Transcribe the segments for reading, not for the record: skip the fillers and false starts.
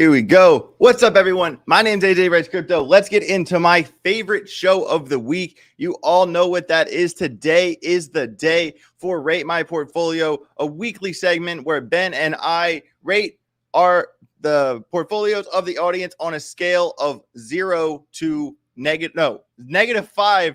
Here we go. What's up, everyone? My name's AJ Reds Crypto. Let's get into my favorite show of the week. You all know what that is. Today is the day for Rate My Portfolio, a weekly segment where Ben and I rate the portfolios of the audience on a scale of -5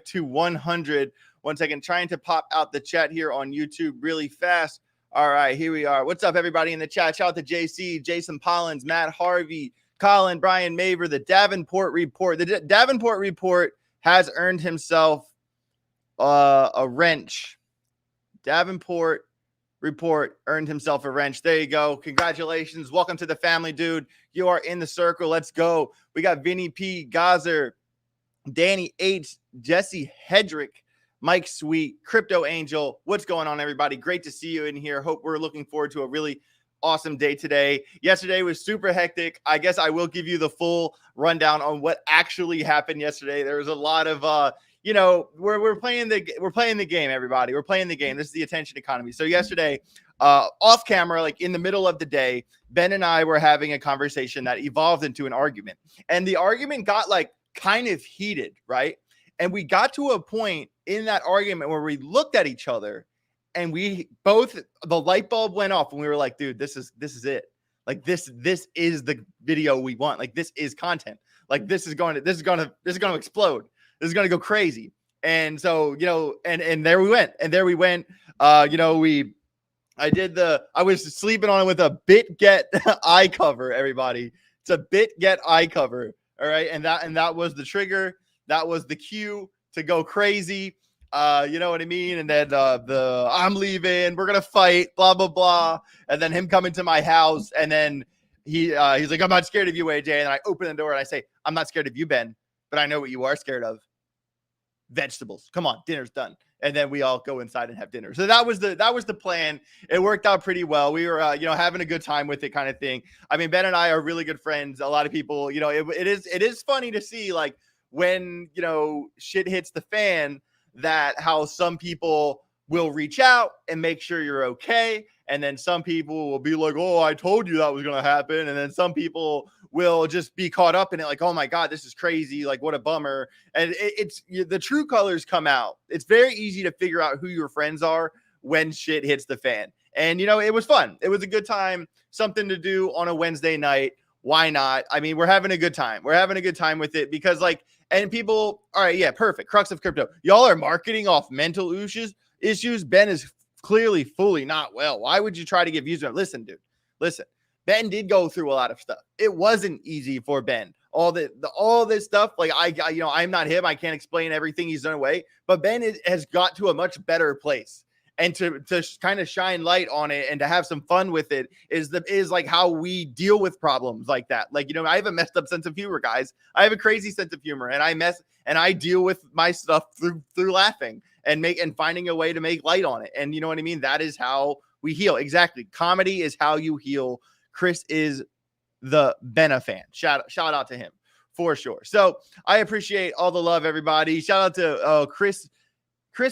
to 100. 1 second, trying to pop out the chat here on YouTube really fast. All right, here we are. What's up, everybody in the chat? Shout out to JC, Jason Pollins, Matt Harvey, Colin, Brian Maver, the Davenport Report. The Davenport Report has earned himself a wrench. Davenport Report earned himself a wrench. There you go. Congratulations. Welcome to the family, dude. You are in the circle. Let's go. We got Vinny P, Gazer, Danny H, Jesse Hedrick, Mike Sweet, Crypto Angel. What's going on, everybody? Great to see you in here. Hope we're looking forward to a really awesome day today. Yesterday was super hectic. I guess I will give you the full rundown on what actually happened yesterday. There was a lot of we're playing the game, everybody. We're playing the game. This is the attention economy. So yesterday, off camera, like in the middle of the day, Ben and I were having a conversation that evolved into an argument. And the argument got like kind of heated, right? And we got to a point in that argument where we looked at each other and the light bulb went off and we were like, dude, this is it. Like this is the video we want. Like this is content. Like this is going to explode. This is going to go crazy. And so, and there we went. I was sleeping on it with a Bitget eye cover, everybody. It's a Bitget eye cover. All right. And that was the trigger. That was the cue to go crazy. You know what I mean? And then I'm leaving, we're gonna fight, blah blah blah. And then him coming to my house, and then he's like, I'm not scared of you, AJ. And I open the door and I say, I'm not scared of you, Ben, but I know what you are scared of. Vegetables. Come on, dinner's done. And then we all go inside and have dinner. So that was the plan. It worked out pretty well. We were having a good time with it, kind of thing. I mean, Ben and I are really good friends. A lot of people, it is funny to see, like, when shit hits the fan, that how some people will reach out and make sure you're okay, and then some people will be like, oh, I told you that was going to happen, and then some people will just be caught up in it, like, oh my god, this is crazy, like what a bummer. And it's the true colors come out. It's very easy to figure out who your friends are when shit hits the fan. And it was fun. It was a good time, something to do on a Wednesday night. Why not? I mean, we're having a good time. We're having a good time with it because, like, and people, all right, yeah, perfect. Crux of crypto. Y'all are marketing off mental issues. Ben is clearly fully not well. Why would you try to give views? Listen, dude, listen. Ben did go through a lot of stuff. It wasn't easy for Ben. All this stuff, like I'm not him. I can't explain everything he's done away, but Ben has got to a much better place. And to kind of shine light on it and to have some fun with it is like how we deal with problems like that. Like, I have a messed up sense of humor, guys. I have a crazy sense of humor, and I deal with my stuff through laughing and finding a way to make light on it. And you know what I mean? That is how we heal. Exactly. Comedy is how you heal. Chris is the Benna fan. Shout out to him for sure. So I appreciate all the love, everybody. Shout out to Chris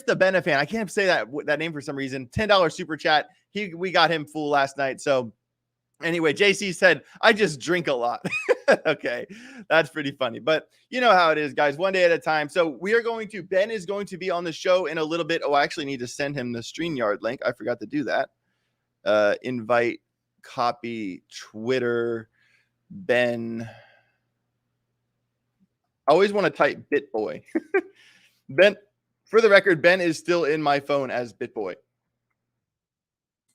the Benna fan. I can't say that name for some reason. $10 super chat. We got him full last night. So anyway, JC said, I just drink a lot. Okay. That's pretty funny. But you know how it is, guys. One day at a time. So Ben is going to be on the show in a little bit. Oh, I actually need to send him the StreamYard link. I forgot to do that. Invite, copy, Twitter, Ben. I always want to type BitBoy. Ben. For the record, Ben is still in my phone as BitBoy.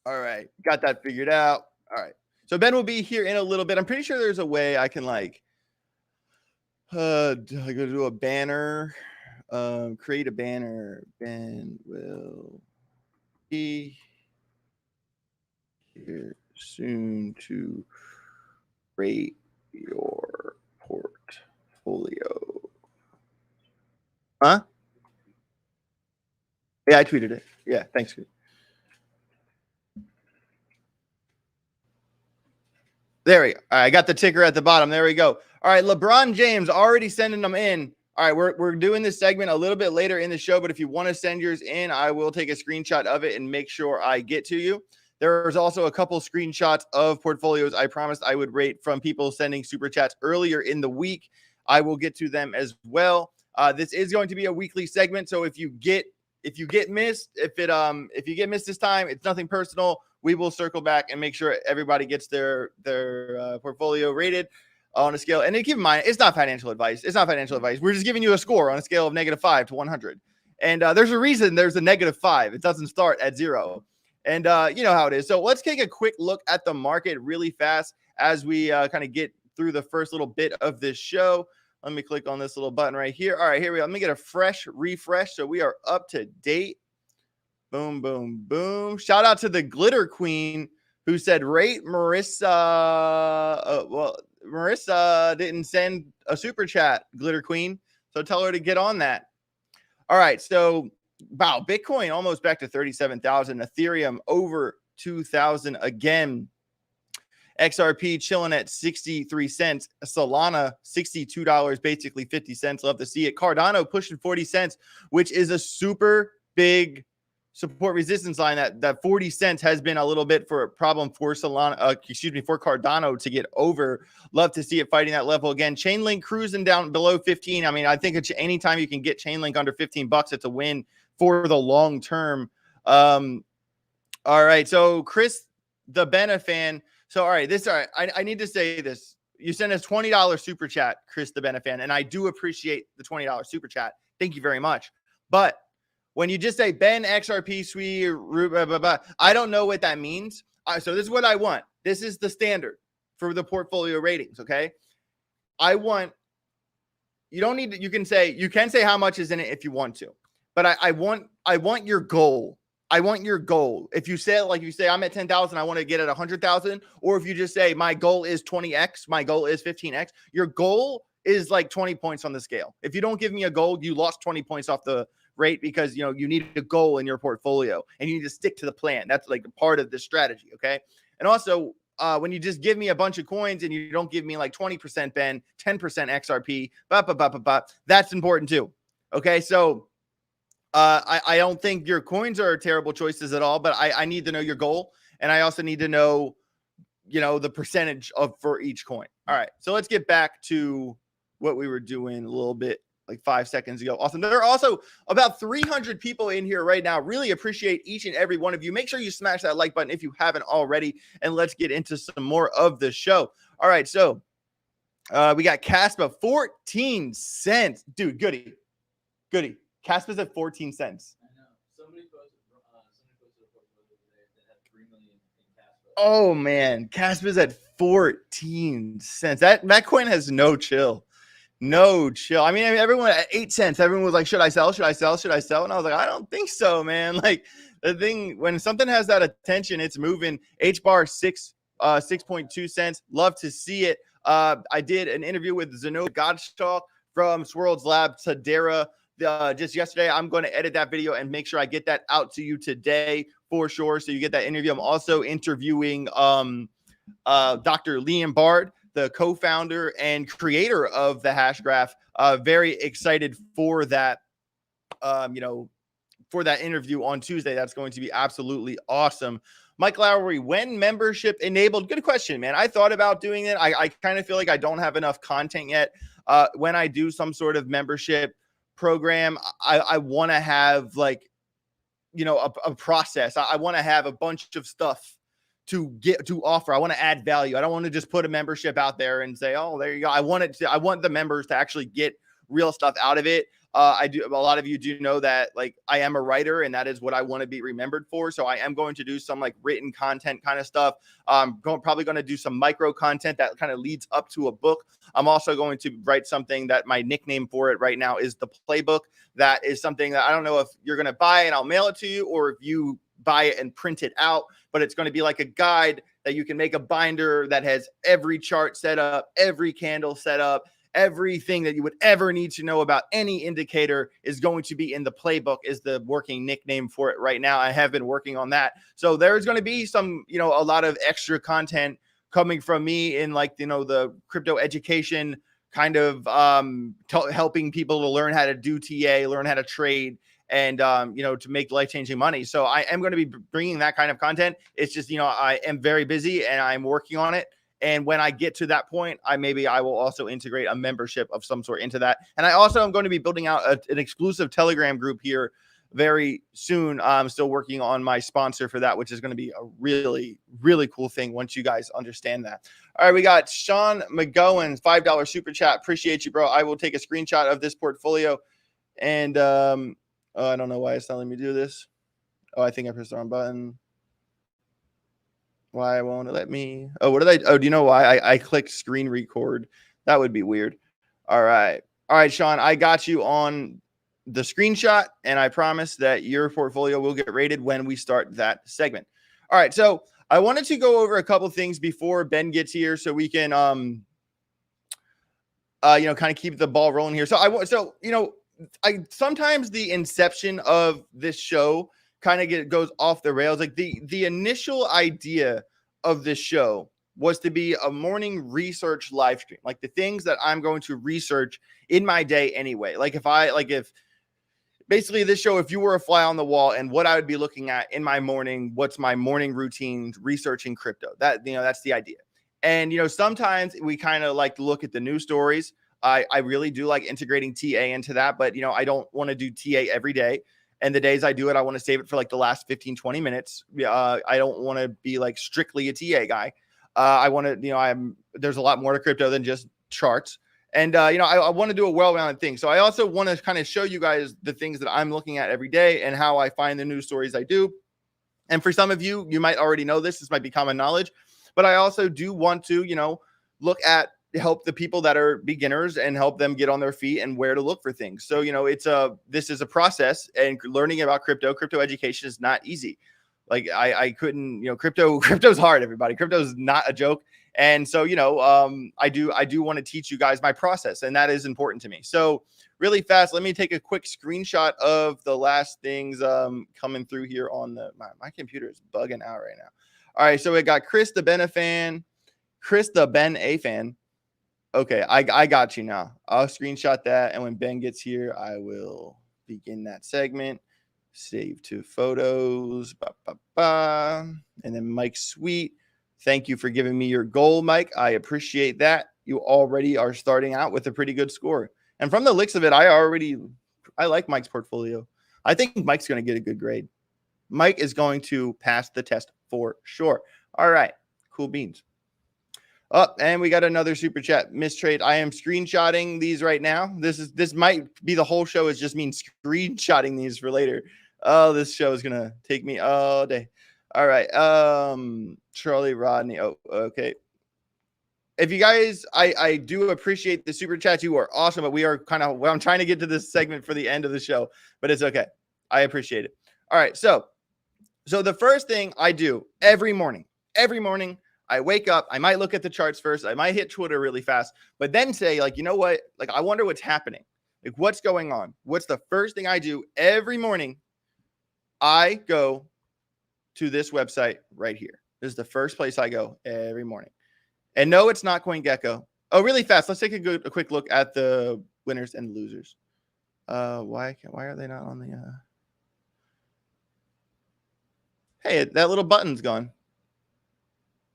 All right. Got that figured out. All right. So Ben will be here in a little bit. I'm pretty sure there's a way I can go do a banner, create a banner. Ben will be here soon to rate your portfolio. Huh? Yeah, I tweeted it. Yeah, thanks. There we go. All right, I got the ticker at the bottom. There we go. All right, LeBron James already sending them in. All right, we're doing this segment a little bit later in the show, but if you want to send yours in, I will take a screenshot of it and make sure I get to you. There's also a couple screenshots of portfolios I promised I would rate from people sending super chats earlier in the week. I will get to them as well. This is going to be a weekly segment, so if you get missed, if you get missed this time, it's nothing personal. We will circle back and make sure everybody gets their portfolio rated on a scale. And keep in mind, it's not financial advice. It's not financial advice. We're just giving you a score on a scale of -5 to 100. And there's a reason there's a -5. It doesn't start at 0. And you know how it is. So let's take a quick look at the market really fast as we kind of get through the first little bit of this show. Let me click on this little button right here. All right, here we go. Let me get a fresh refresh so we are up to date. Boom, boom, boom. Shout out to the Glitter Queen who said, rate Marissa. Well, Marissa didn't send a super chat, Glitter Queen. So tell her to get on that. All right, so wow, Bitcoin almost back to 37,000. Ethereum over 2,000 again. XRP chilling at 63 cents. Solana, $62, basically 50 cents. Love to see it. Cardano pushing 40 cents, which is a super big support resistance line. That 40 cents has been a little bit for a problem for Solana, for Cardano to get over. Love to see it fighting that level again. Chainlink cruising down below 15. I mean, I think anytime you can get Chainlink under $15, it's a win for the long term. All right. So Chris, the Bena fan. So, all right, I need to say this. You sent us $20 super chat, Chris the Benefan, and I do appreciate the $20 super chat. Thank you very much. But when you just say Ben, XRP, Sui, blah, blah, blah, I don't know what that means. So this is what I want. This is the standard for the portfolio ratings, okay? You don't need to, you can say how much is in it if you want to. But I want your goal. I want your goal. If you say, like you say, I'm at 10,000, I want to get at 100,000. Or if you just say, my goal is 20x, my goal is 15x, your goal is like 20 points on the scale. If you don't give me a goal, you lost 20 points off the rate because, you need a goal in your portfolio and you need to stick to the plan. That's like a part of the strategy. Okay. And also, when you just give me a bunch of coins and you don't give me like 20% Ben, 10% XRP, that's important too. Okay. So, I don't think your coins are terrible choices at all, but I need to know your goal. And I also need to know, the percentage for each coin. All right. So let's get back to what we were doing a little bit like 5 seconds ago. Awesome. There are also about 300 people in here right now. Really appreciate each and every one of you. Make sure you smash that like button if you haven't already. And let's get into some more of the show. All right. So we got Caspa, 14 cents. Dude, goody. Caspa's at 14 cents. I know. Somebody posted a report the other day that had 3 million in Caspa. Oh man, Caspa's at 14 cents. That coin has no chill. No chill. I mean, everyone at 8 cents, everyone was like, should I sell? And I was like, I don't think so, man. Like the thing, when something has that attention, it's moving. H-bar 6.2 cents. Love to see it. I did an interview with Zeno Gottschalk from Swirlds Lab Tadera. Just yesterday. I'm going to edit that video and make sure I get that out to you today for sure. So you get that interview. I'm also interviewing Dr. Liam Bard, the co-founder and creator of the Hash Graph. Very excited for that, for that interview on Tuesday. That's going to be absolutely awesome. Mike Lowry, when membership enabled? Good question, man. I thought about doing it. I kind of feel like I don't have enough content yet. When I do some sort of membership program, I want to have like, a process. I want to have a bunch of stuff to offer. I want to add value. I don't want to just put a membership out there and say, oh, there you go. I want the members to actually get real stuff out of it. A lot of you do know that like I am a writer and that is what I want to be remembered for. So I am going to do some like written content kind of stuff. Probably going to do some micro content that kind of leads up to a book. I'm also going to write something that my nickname for it right now is the playbook. That is something that I don't know if you're going to buy and I'll mail it to you or if you buy it and print it out, but it's going to be like a guide that you can make a binder that has every chart set up, every candle set up. Everything that you would ever need to know about any indicator is going to be in the playbook is the working nickname for it right now. I have been working on that. So there's going to be some, a lot of extra content coming from me in like, the crypto education kind of helping people to learn how to do TA, learn how to trade and you know, to make life-changing money. So I am going to be bringing that kind of content. It's just, you know, I am very busy and I'm working on it. And when I get to that point, I will also integrate a membership of some sort into that. And I also am going to be building out an exclusive Telegram group here very soon. I'm still working on my sponsor for that, which is going to be a really, really cool thing once you guys understand that. All right, we got Sean McGowan, $5 super chat. Appreciate you, bro. I will take a screenshot of this portfolio. And I don't know why it's telling me to do this. Oh, I think I pressed the wrong button. Why won't it let me? Oh, what did I? Oh, do you know why? I clicked screen record. That would be weird. All right. All right, Sean, I got you on the screenshot, and I promise that your portfolio will get rated when we start that segment. All right. So I wanted to go over a couple things before Ben gets here so we can, you know, kind of keep the ball rolling here. I sometimes the inception of this show kind of goes off the rails. Like the initial idea of this show was to be a morning research live stream, like the things that I'm going to research in my day anyway. If basically this show, if you were a fly on the wall and what I would be looking at in my morning, what's my morning routine researching crypto, that, you know, that's the idea. And, you know, sometimes we kind of like to look at the news stories. I really do like integrating TA into that, but, you know, I don't want to do TA every day. And the days I do it, I want to save it for like the last 15, 20 minutes. I don't want to be like strictly a TA guy. I want to, you know, there's a lot more to crypto than just charts. And, you know, I want to do a well-rounded thing. So I also want to kind of show you guys the things that I'm looking at every day and how I find the news stories I do. And for some of you, you might already know this. This might be common knowledge. But I also do want to, you know, help the people that are beginners and help them get on their feet and where to look for things. So, you know, this is a process, and learning about crypto education is not easy. Like I couldn't, you know, crypto's hard, everybody. Crypto's not a joke. And so, you know, I do want to teach you guys my process, and that is important to me. So really fast, let me take a quick screenshot of the last things coming through here on my computer is bugging out right now. All right, so we got Chris the Ben A fan. Okay, I got you now. I'll screenshot that, and when Ben gets here, I will begin that segment. Save to photos. And then Mike Sweet. Thank you for giving me your goal, Mike. I appreciate that. You already are starting out with a pretty good score. And from the looks of it, I like Mike's portfolio. I think Mike's going to get a good grade. Mike is going to pass the test for sure. All right. Cool beans. Oh, and we got another super chat. Mistrade. I am screenshotting these right now. This might be the whole show is just me screenshotting these for later. Oh, this show is going to take me all day. All right. Charlie Rodney. Oh, okay. If you guys, I do appreciate the super chats. You are awesome, but I'm trying to get to this segment for the end of the show, but it's okay. I appreciate it. All right. So the first thing I do every morning, I wake up, I might look at the charts first. I might hit Twitter really fast, but then say, like, you know what? Like, I wonder what's happening. Like, what's going on? What's the first thing I do every morning? I go to this website right here. This is the first place I go every morning. And no, it's not CoinGecko. Oh, really fast. Let's take a quick look at the winners and losers. Why are they not on the Hey, that little button's gone.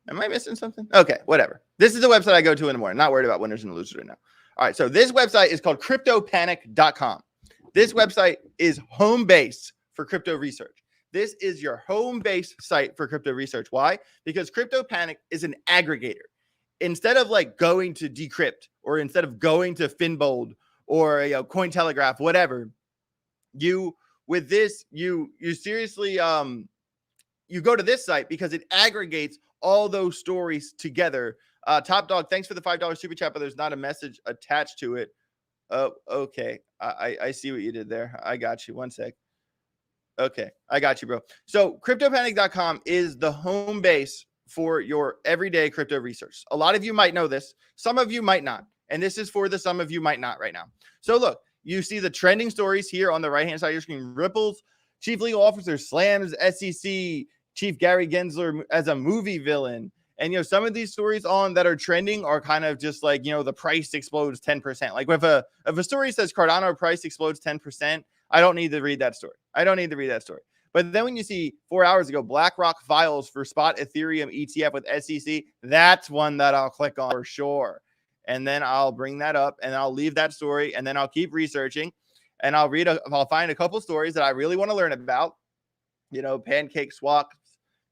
Am I missing something? Okay, whatever. This is the website I go to in the morning. Not worried about winners and losers right now. All right, so this website is called CryptoPanic.com. This website is home base for crypto research. This is your home base site for crypto research. Why? Because CryptoPanic is an aggregator. Instead of like going to Decrypt, or instead of going to Finbold or Cointelegraph, whatever, you seriously you go to this site because it aggregates all those stories together. Top Dog, thanks for the $5 super chat, but there's not a message attached to it. Oh, okay. I see what you did there. I got you. One sec. Okay, I got you, bro. So CryptoPanic.com is the home base for your everyday crypto research. A lot of you might know this. Some of you might not. And this is for the some of you might not right now. So look, you see the trending stories here on the right-hand side of your screen. Ripple's chief legal officer slams SEC Chief Gary Gensler as a movie villain. And, some of these stories that are trending are kind of just like, the price explodes 10%. Like if a story says Cardano price explodes 10%, I don't need to read that story. I don't need to read that story. But then when you see 4 hours ago, BlackRock files for spot Ethereum ETF with SEC, that's one that I'll click on for sure. And then I'll bring that up and I'll leave that story and then I'll keep researching and I'll find a couple stories that I really want to learn about. You know, PancakeSwap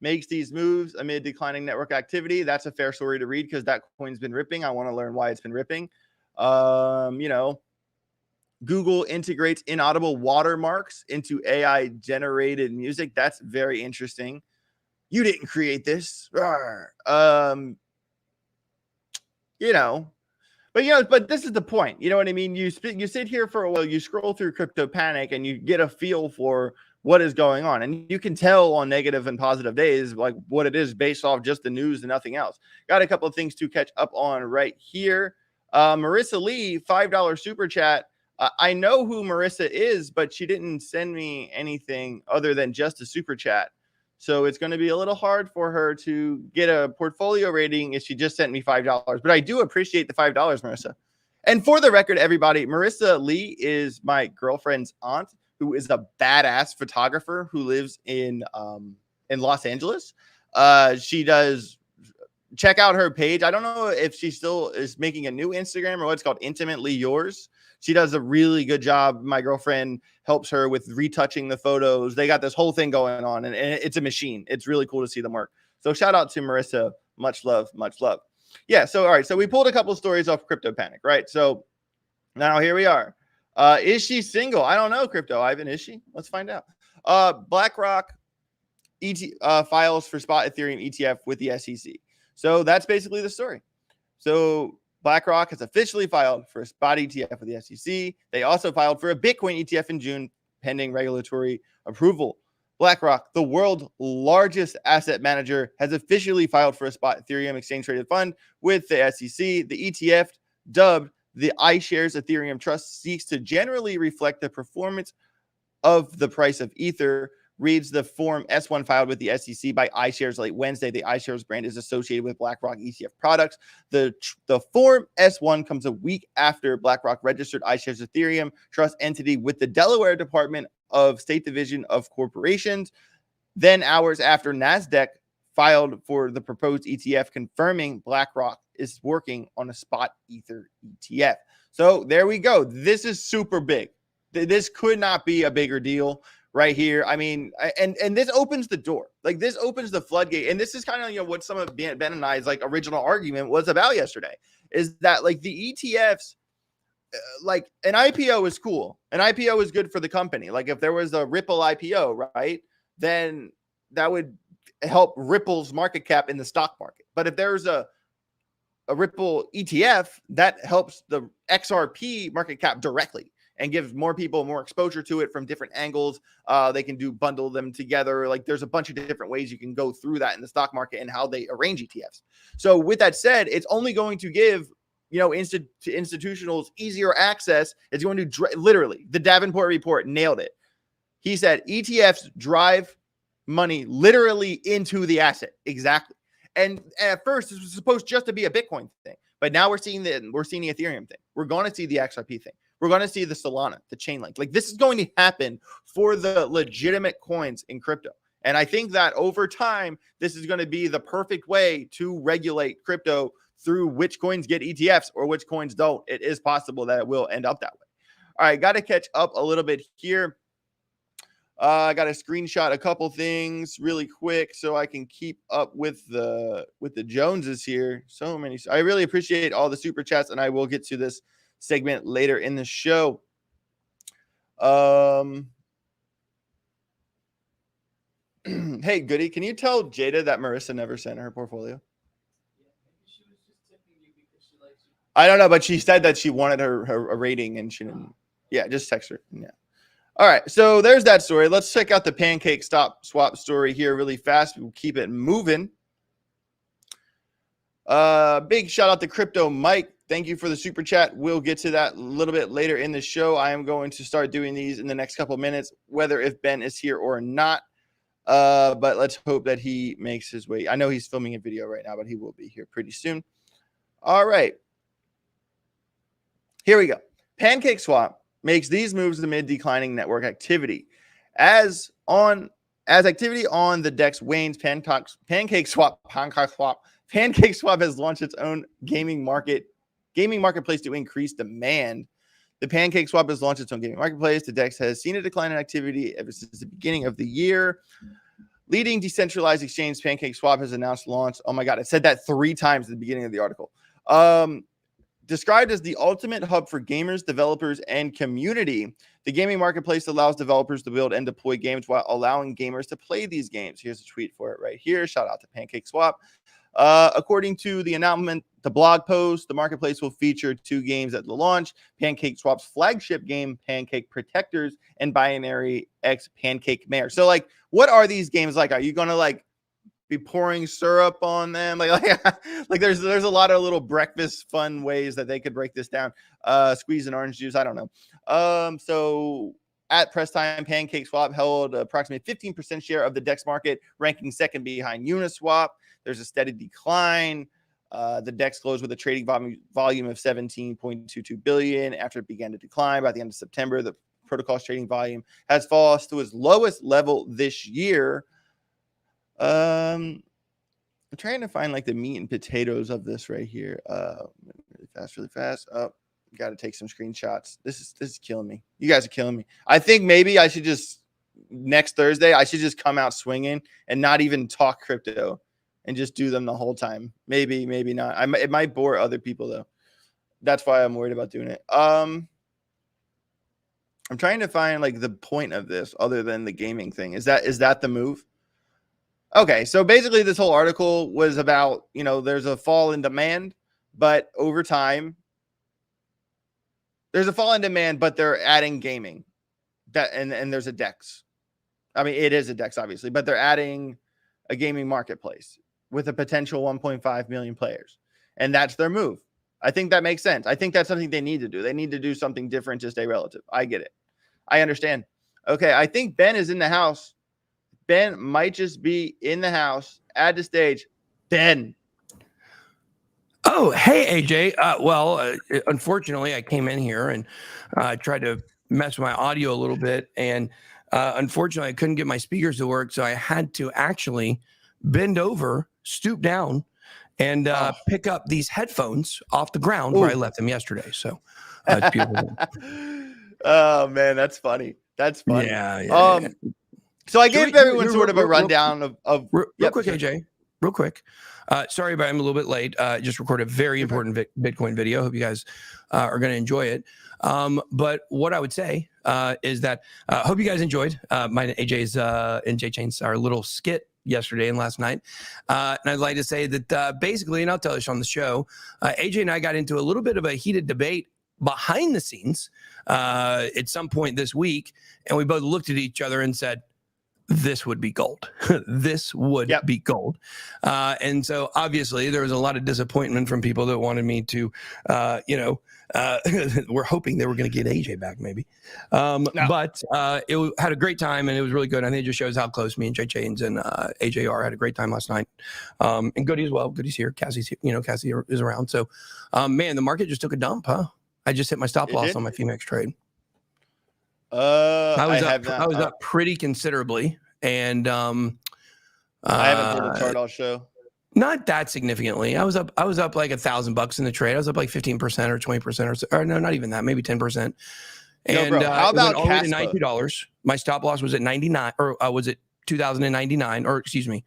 makes these moves amid declining network activity. That's a fair story to read because that coin's been ripping. I want to learn why it's been ripping. You know, Google integrates inaudible watermarks into AI generated music. That's very interesting. You didn't create this. You know, but this is the point. You know what I mean? You sit here for a while, you scroll through Crypto Panic and you get a feel for what is going on. And you can tell on negative and positive days, like what it is based off just the news and nothing else. Got a couple of things to catch up on right here. Marissa Lee, $5 super chat. I know who Marissa is, but she didn't send me anything other than just a super chat. So it's going to be a little hard for her to get a portfolio rating if she just sent me $5. But I do appreciate the $5, Marissa. And for the record, everybody, Marissa Lee is my girlfriend's aunt, who is a badass photographer who lives in Los Angeles. She does. Check out her page. I don't know if she still is making a new Instagram or what's called Intimately Yours. She does a really good job. My girlfriend helps her with retouching the photos. They got this whole thing going on, and it's a machine. It's really cool to see them work. So shout out to Marissa. Much love, much love. Yeah, so all right. So we pulled a couple of stories off Crypto Panic, right? So now here we are. Is she single? I don't know, Crypto Ivan. Is she? Let's find out. BlackRock files for spot Ethereum ETF with the SEC. So that's basically the story. So BlackRock has officially filed for a spot ETF with the SEC. They also filed for a Bitcoin ETF in June, pending regulatory approval. BlackRock, the world's largest asset manager, has officially filed for a spot Ethereum exchange-traded fund with the SEC. The ETF, dubbed the iShares Ethereum Trust, seeks to generally reflect the performance of the price of Ether, reads the Form S1 filed with the SEC by iShares late Wednesday. The iShares brand is associated with BlackRock ETF products. The Form S1 comes a week after BlackRock registered iShares Ethereum Trust entity with the Delaware Department of State Division of Corporations. Then hours after NASDAQ filed for the proposed ETF, confirming BlackRock is working on a spot Ether ETF. So there we go. This is super big. This could not be a bigger deal right here. I mean, and this opens the door. Like, this opens the floodgate. And this is kind of, you know, what some of Ben and I's like original argument was about yesterday, is that like the ETFs, like an IPO is cool. An IPO is good for the company. Like if there was a Ripple IPO, right, then that would help Ripple's market cap in the stock market. But if there's a Ripple ETF, that helps the XRP market cap directly and gives more people more exposure to it from different angles. They can bundle them together. Like there's a bunch of different ways you can go through that in the stock market and how they arrange ETFs. So with that said, it's only going to give, you know, to institutionals easier access. It's going to literally, the Davenport report nailed it. He said ETFs drive money literally into the asset. Exactly. And at first, this was supposed just to be a Bitcoin thing, but now we're seeing the Ethereum thing. We're going to see the XRP thing. We're going to see the Solana, the Chainlink. Like this is going to happen for the legitimate coins in crypto. And I think that over time, this is going to be the perfect way to regulate crypto through which coins get ETFs or which coins don't. It is possible that it will end up that way. All right, got to catch up a little bit here. I got to screenshot a couple things really quick so I can keep up with the Joneses here. So many. I really appreciate all the super chats, and I will get to this segment later in the show. Hey, Goody, can you tell Jada that Marissa never sent her portfolio? I don't know, but she said that she wanted her rating and she didn't. Yeah, just text her. Yeah. All right, so there's that story. Let's check out the PancakeSwap story here really fast. We'll keep it moving. Big shout out to Crypto Mike. Thank you for the super chat. We'll get to that a little bit later in the show. I am going to start doing these in the next couple of minutes, whether if Ben is here or not. But let's hope that he makes his way. I know he's filming a video right now, but he will be here pretty soon. All right. Here we go. PancakeSwap makes these moves amid declining network activity. As activity on the DEX wanes, PancakeSwap has launched its own gaming marketplace to increase demand. The PancakeSwap has launched its own gaming marketplace. The DEX has seen a decline in activity ever since the beginning of the year. Leading decentralized exchange PancakeSwap has announced launch. Oh my God, I said that 3 times at the beginning of the article. Described as the ultimate hub for gamers, developers, and community, the gaming marketplace allows developers to build and deploy games while allowing gamers to play these games. Here's a tweet for it right here. Shout out to PancakeSwap. According to the announcement, the blog post, the marketplace will feature 2 games at the launch: PancakeSwap's flagship game, Pancake Protectors, and Binary X Pancake Mare. So, like, what are these games like? Are you going to, like, be pouring syrup on them? Like there's a lot of little breakfast fun ways that they could break this down. Squeeze an orange juice. I don't know. So at press time, PancakeSwap held approximately 15% share of the DEX market, ranking second behind Uniswap. There's a steady decline. The DEX closed with a trading volume of 17.22 billion after it began to decline. By the end of September, the protocol's trading volume has fallen to its lowest level this year. I'm trying to find like the meat and potatoes of this right here. Really fast. Oh, got to take some screenshots. This is killing me. You guys are killing me. I think maybe I should just next Thursday I should just come out swinging and not even talk crypto and just do them the whole time. Maybe not. It might bore other people though. That's why I'm worried about doing it. I'm trying to find like the point of this other than the gaming thing. Is that the move? Okay, so basically this whole article was about, there's a fall in demand, but over time, there's a fall in demand, but they're adding gaming. And there's a DEX. I mean, it is a DEX, obviously, but they're adding a gaming marketplace with a potential 1.5 million players. And that's their move. I think that makes sense. I think that's something they need to do. They need to do something different to stay relative. I get it. I understand. Okay, I think Ben is in the house. Ben might just be in the house. Add to stage. Ben. Oh, hey, AJ. Unfortunately, I came in here and tried to mess with my audio a little bit. And unfortunately, I couldn't get my speakers to work. So I had to actually bend over, stoop down, and pick up these headphones off the ground where I left them yesterday. So it's beautiful. Oh, man, that's funny. That's funny. Yeah. So I gave everyone sort of a rundown of real quick, AJ, real quick. Sorry about I'm a little bit late. Just recorded a very important Bitcoin video. Hope you guys are going to enjoy it. But what I would say is that hope you guys enjoyed my AJ's and J Chain's our little skit yesterday and last night. And I'd like to say that basically, and I'll tell you on the show, AJ and I got into a little bit of a heated debate behind the scenes at some point this week. And we both looked at each other and said, this would be gold. This would be gold. And so obviously there was a lot of disappointment from people that wanted me to, we're hoping they were going to get AJ back maybe. But it had a great time and it was really good. I think it just shows how close me and Jay Chains and AJR had a great time last night. And Goody as well. Goody's here. Cassie's here. Cassie is around. So, man, the market just took a dump, huh? I just hit my stop loss on my Phoenix trade. I was up pretty considerably, and I haven't pulled a chart. I'll show. Not that significantly. I was up like $1,000 in the trade. I was up like 15% or 20% or no, not even that, maybe 10%. And bro, how about all the way to $92? My stop loss was at 99, or was it 2099? Or excuse me,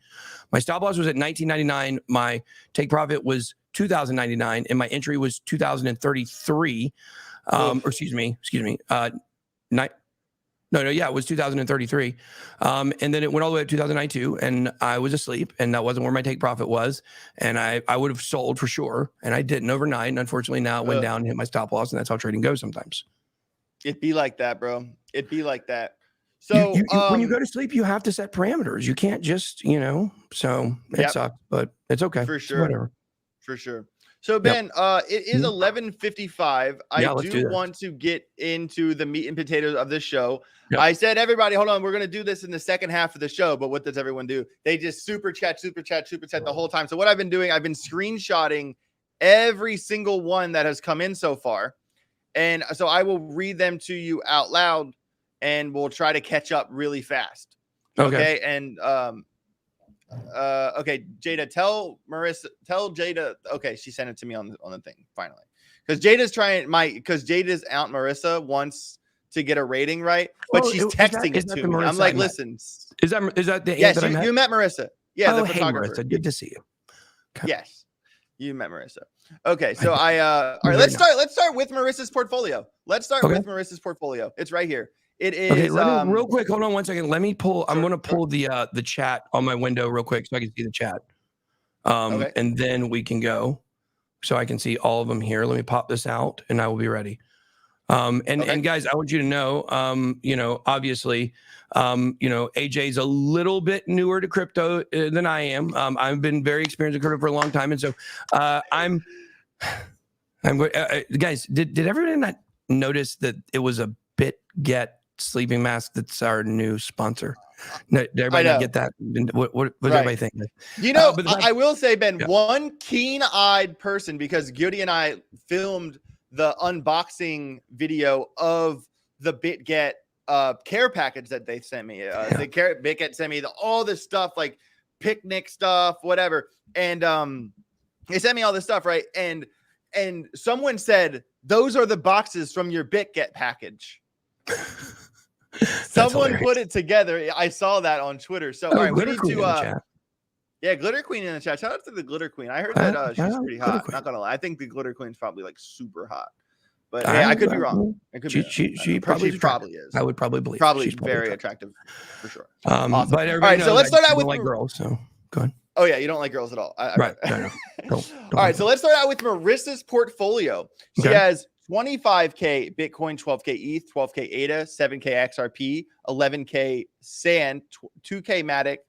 my stop loss was at 1999. My take profit was 2099, and my entry was 2033. Or excuse me. It was 2033. And then it went all the way up to 2092, and I was asleep, and that wasn't where my take profit was. And I would have sold for sure, and I didn't overnight. And unfortunately, now it went down and hit my stop loss, and that's how trading goes sometimes. It'd be like that, bro. It'd be like that. So when you go to sleep, you have to set parameters. You can't just, so it sucks, but it's okay. For sure. Whatever. For sure. So Ben, it is 11:55. I do want to get into the meat and potatoes of this show. Yep. I said, everybody, hold on. We're going to do this in the second half of the show. But what does everyone do? They just super chat the whole time. So what I've been doing, I've been screenshotting every single one that has come in so far. And so I will read them to you out loud, and we'll try to catch up really fast. Okay. And okay, Jada, tell Jada. Okay, she sent it to me on the thing finally, because Jada's Jada's Aunt Marissa wants to get a rating right, but she's texting it to me. I'm like, listen, is that the yes, you met Marissa? Yeah, the photographer. Marissa, good to see you. Okay. Yes, you met Marissa. Okay, so all right, let's start with Marissa's portfolio. Let's start with Marissa's portfolio. It's right here. It is. Okay, let me, real quick. Hold on one second. Let me pull. I'm going to pull the chat on my window real quick so I can see the chat. And then we can go. So I can see all of them here. Let me pop this out, and I will be ready. And guys, I want you to know, obviously, AJ's a little bit newer to crypto than I am. I've been very experienced in crypto for a long time, and so I'm guys. Did everyone not notice that it was a Bitget sleeping mask that's our new sponsor? No, did everybody not get that? What does everybody think? I will say, Ben, one keen-eyed person, because Goody and I filmed the unboxing video of the Bitget care package that they sent me. Bitget sent me all this stuff, like picnic stuff, whatever. And they sent me all this stuff, right? And someone said, those are the boxes from your Bitget package. Someone put it together. I saw that on Twitter. So all right, we need to Glitter Queen in the chat. Shout out to the Glitter Queen. I heard that she's pretty hot. Not gonna lie. I think the Glitter Queen's probably like super hot. But I could be wrong. It could she probably is. I would probably believe. She's very attractive for sure. Awesome. But all right, so let's start out with like girls. So go ahead. Oh yeah, you don't like girls at all. Right. No. All right, so let's start out with Marissa's portfolio. She has 25K Bitcoin, 12K ETH, 12K ADA, 7K XRP, 11K Sand, 2K Matic,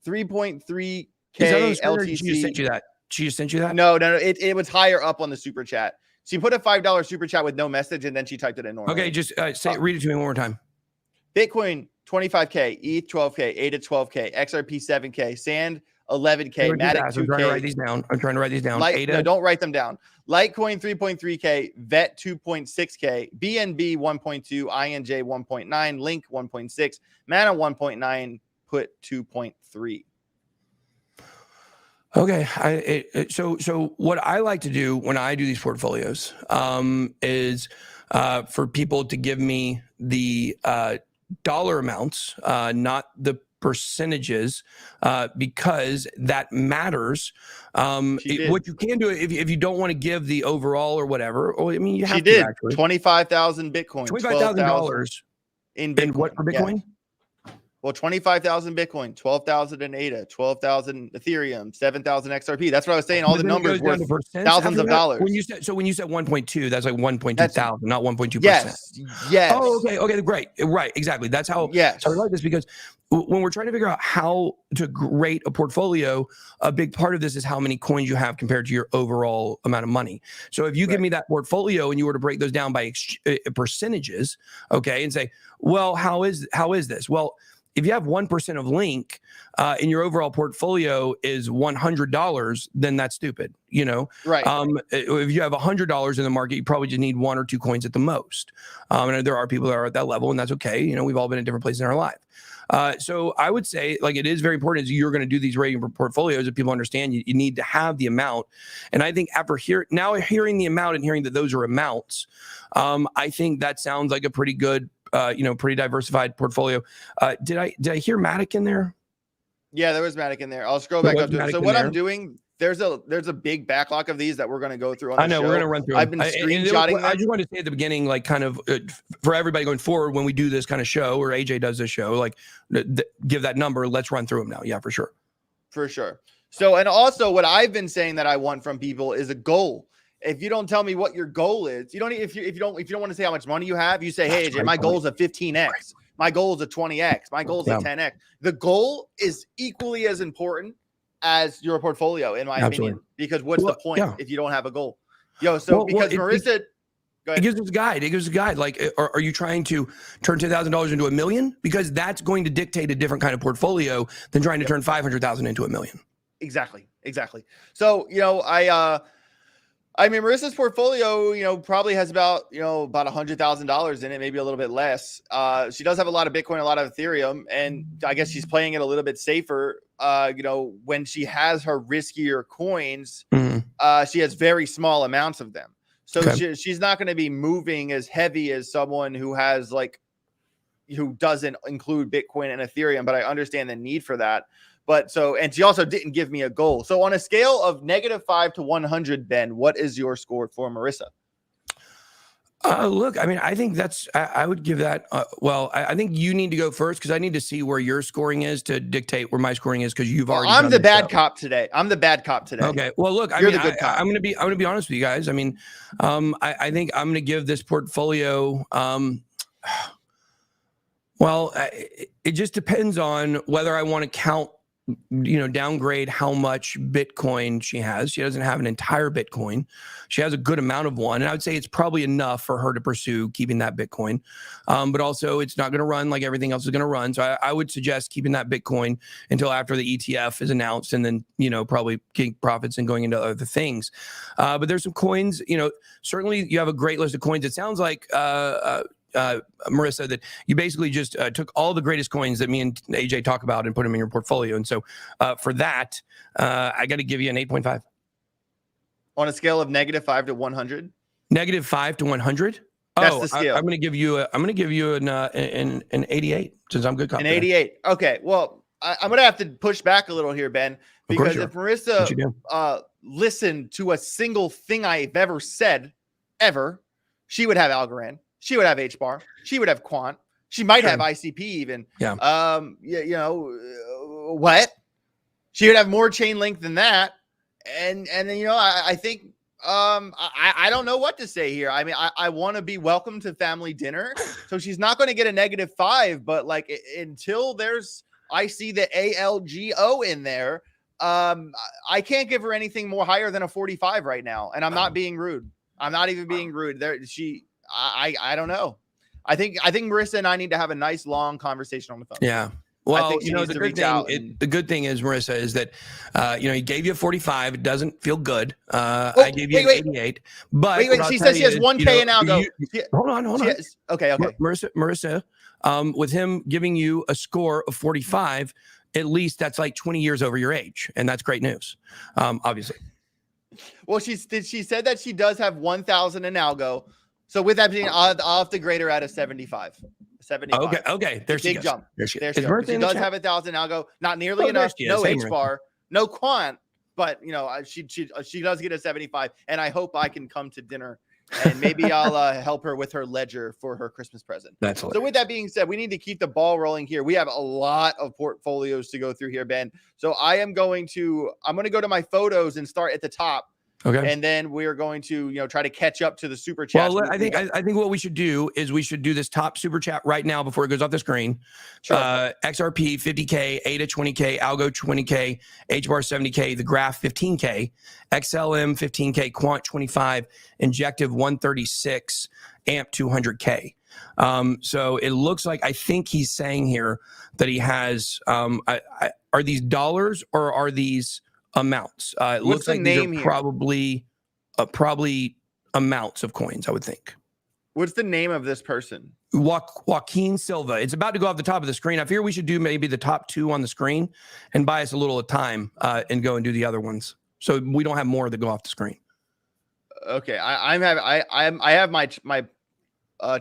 3.3K LTC. She just sent you that? No. It was higher up on the super chat. She put a $5 super chat with no message, and then she typed it in normally. Okay, just read it to me one more time. Bitcoin 25K, ETH 12K, ADA 12K, XRP 7K, Sand 11K, Matic 2K. I'm trying to write these down. No, don't write them down. Litecoin 3.3K, VET 2.6K, BNB 1.2, INJ 1.9, Link 1.6, Mana 1.9, Put 2.3. Okay. So what I like to do when I do these portfolios is for people to give me the dollar amounts, not the percentages, because that matters. What you can do if you don't want to give the overall or whatever. I mean, you have to actually. 25,000 Bitcoin. $25,000 in Bitcoin. And what for Bitcoin? Yeah. Well, 25,000 Bitcoin, 12,000 in ADA, 12,000 Ethereum, 7,000 XRP. That's what I was saying. All the numbers worth thousands of dollars. When you said 1.2, that's like 1.2 thousand, not 1.2%. Yes. Oh, okay, great. Right, exactly. That's how. Yes. So I like this because when we're trying to figure out how to rate a portfolio, a big part of this is how many coins you have compared to your overall amount of money. So if you give me that portfolio and you were to break those down by percentages, okay, and say, well, how is this? Well, if you have 1% of Link and your overall portfolio is $100, then that's stupid, Right. If you have $100 in the market, you probably just need one or two coins at the most. And there are people that are at that level, and that's okay. We've all been in different places in our life. So I would say, like, it is very important as you're going to do these rating portfolios, if people understand you need to have the amount. And I think after hearing the amount and hearing that those are amounts, I think that sounds like a pretty good, pretty diversified portfolio. Did I hear Matic in there? Yeah, there was Matic in there. I'll scroll back up to it. So what I'm doing, there's a big backlog of these that we're going to go through on the show. We're going to run through. I've been screenshotting them. I just wanted to say at the beginning, like, kind of for everybody going forward, when we do this kind of show, or AJ does this show, like, give that number. Let's run through them now. Yeah, for sure. For sure. So, and also what I've been saying that I want from people is a goal. If you don't tell me what your goal is, if you don't want to say how much money you have, you say, hey, AJ, my goal is a 15x. My goal is a 20x. My goal is a 10x. The goal is equally as important as your portfolio, in my opinion, because what's the point if you don't have a goal? Marissa, go ahead. It gives us a guide. Like, are you trying to turn $10,000 into $1 million? Because that's going to dictate a different kind of portfolio than trying to turn 500,000 into $1 million. Exactly. So, I mean, Marissa's portfolio, probably has about $100,000 in it, maybe a little bit less. She does have a lot of Bitcoin, a lot of Ethereum, and I guess she's playing it a little bit safer. When she has her riskier coins, she has very small amounts of them, so she's not going to be moving as heavy as someone who has who doesn't include Bitcoin and Ethereum. But I understand the need for that. And she also didn't give me a goal. So on a scale of -5 to 100, Ben, what is your score for Marissa? Look, I mean, I think I would give that. I think you need to go first because I need to see where your scoring is to dictate where my scoring is because you've already. I'm the bad cop today. Okay. Well, look, you're the good cop. I'm going to be honest with you guys. I mean, I think I'm going to give this portfolio. It just depends on whether I want to count, downgrade how much Bitcoin she has. She doesn't have an entire Bitcoin. She has a good amount of one. And I would say it's probably enough for her to pursue keeping that Bitcoin. But also it's not going to run like everything else is going to run. So I would suggest keeping that Bitcoin until after the ETF is announced and then, probably getting profits and going into other things. But there's some coins, certainly you have a great list of coins. It sounds like, Marissa, that you basically just took all the greatest coins that me and AJ talk about and put them in your portfolio. And so for that, I got to give you an 8.5. On a scale of -5 to 100? -5 to 100? That's the scale. I'm going to give you an 88 since I'm good cop. An 88. Okay. Well, I'm going to have to push back a little here, Ben, because if Marissa listened to a single thing I've ever said, she would have Algorand. She would have HBAR. She would have Quant. She might have ICP even. Yeah. What? She would have more chain link than that. And I think I don't know what to say here. I mean, I want to be welcome to family dinner. So she's not going to get a -5, but until I see the ALGO in there, I can't give her anything more higher than a 45 right now. And I'm not being rude. I'm not even being rude. I don't know. I think Marissa and I need to have a nice long conversation on the phone. Yeah. Well, the good thing is, Marissa, is that, he gave you a 45. It doesn't feel good. I gave you an 88. But she says she has 1K in algo. Hold on. Okay. Marissa, with him giving you a score of 45, at least that's like 20 years over your age. And that's great news, obviously. Well, she said that she does have 1,000 in algo. So with that being, I'll have to grade her at a 75. 75. Okay. There she goes. Big jump. There she goes. She does have 1,000 algo. Not nearly enough. No HBAR, no Quant, but she does get a 75. And I hope I can come to dinner and maybe I'll help her with her ledger for her Christmas present. That's so. With that being said, we need to keep the ball rolling here. We have a lot of portfolios to go through here, Ben. So I'm going to go to my photos and start at the top. Okay. And then we're going to, try to catch up to the super chat. Well, I think what we should do is we should do this top super chat right now before it goes off the screen. Sure. XRP 50K, ADA 20K, Algo 20K, HBAR 70K, the Graph 15K, XLM 15K, Quant 25, Injective 136, AMP 200K. So it looks like I think he's saying here that he has. Are these dollars or are these amounts? It looks like these are probably amounts of coins, I would think. What's the name of this person? Joaquin Silva. It's about to go off the top of the screen. I fear we should do maybe the top two on the screen and buy us a little of time and go and do the other ones, so we don't have more that go off the screen. Okay, I have my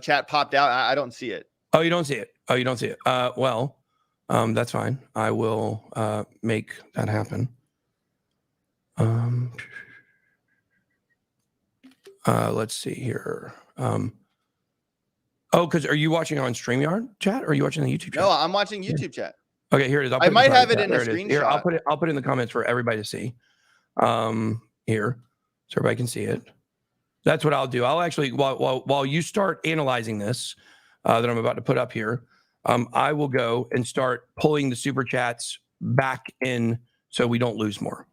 chat popped out. I don't see it. Oh, you don't see it. Well, that's fine. I will make that happen. Let's see here. Because are you watching on StreamYard chat or are you watching the YouTube chat? No, I'm watching YouTube chat. Okay, here it is. I might have it in a screenshot. Here, I'll put it in the comments for everybody to see. Here, so everybody can see it. That's what I'll do. I'll actually, while you start analyzing this that I'm about to put up here, I will go and start pulling the super chats back in so we don't lose more.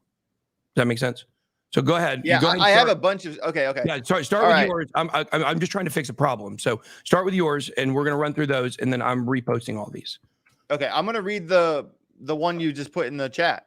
Does that make sense? So go ahead. Yeah, I have a bunch of. Okay. Yeah, sorry. Start with yours. I'm just trying to fix a problem. So start with yours, and we're gonna run through those, and then I'm reposting all these. Okay, I'm gonna read the one you just put in the chat.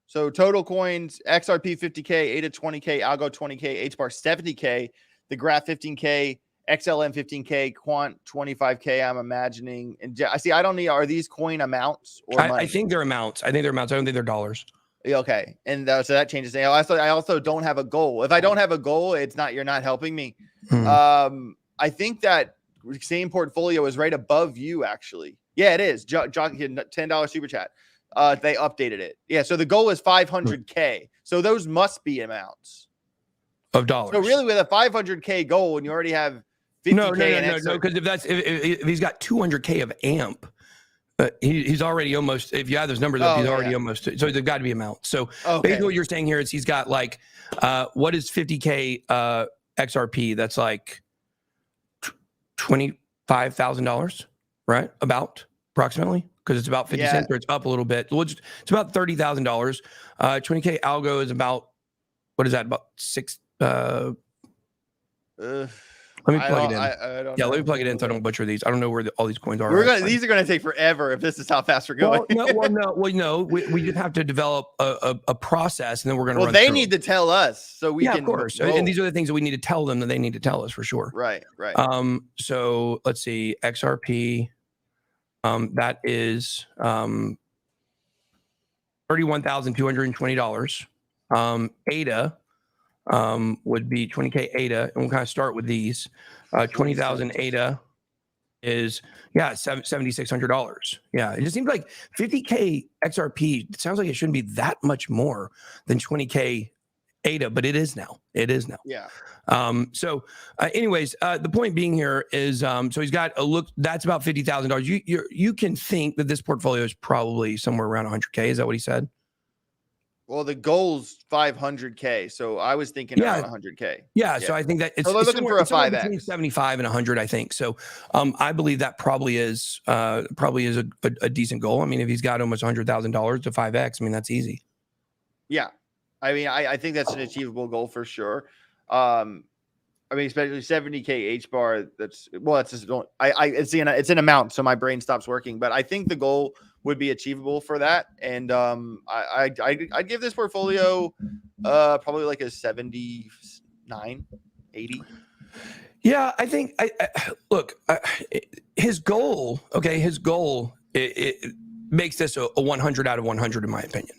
So total coins, XRP 50K, ADA 20K, Algo 20K, HBAR 70K, the Graph 15K, XLM 15K, Quant 25K. I'm imagining. And I see. I don't need. Are these coin amounts or money? I think they're amounts. I think they're amounts. I don't think they're dollars. Okay, and so that changes things. I also don't have a goal. If I don't have a goal, it's not. You're not helping me. I think that same portfolio is right above you. Actually, yeah, it is. $10 super chat. They updated it. Yeah, so the goal is 500K. So those must be amounts of dollars. So really, with a 500K goal, and you already have 50K. No. Because if he's got 200K of AMP, he's already almost. If you add those numbers up, he's already almost. So they've got to be amounts. So basically, what you're saying here is he's got like, what is 50K XRP? That's like $25,000, right? About approximately. Because it's about 50 cents, or it's up a little bit. It's about $30,000. 20K algo is about, what is that? About six. Let me plug it in. I don't know. Let me plug it in so I don't butcher these. I don't know where all these coins are. These are gonna take forever if this is how fast we're going. No. We just have to develop a process, and then we're gonna. Well, they need to tell us so we can. Of course. And these are the things that we need to tell them that they need to tell us for sure. Right. So let's see, XRP. That is $31,220. ADA would be 20K ADA, and we'll kind of start with these. 20,000 ADA is $7,600. Yeah, it just seems like 50K XRP. It sounds like it shouldn't be that much more than 20K ADA, but it is now. Yeah. Anyways, the point being here is, so he's got a look. That's about $50,000. You can think that this portfolio is probably somewhere around 100K. Is that what he said? Well, the goal's 500K, so I was thinking around 100K. Yeah, so I think that it's looking for a 5x between 75 and 100. I think so. I believe that probably is a decent goal. I mean, if he's got almost $100,000 to 5x, I mean that's easy. Yeah, I mean, I think that's an achievable goal for sure. I mean, especially 70K HBAR. That's just it's an amount, so my brain stops working. But I think the goal would be achievable for that, and I'd give this portfolio probably like a 79, 80. Yeah, I think his goal. Okay, his goal it makes this a 100 out of 100 in my opinion.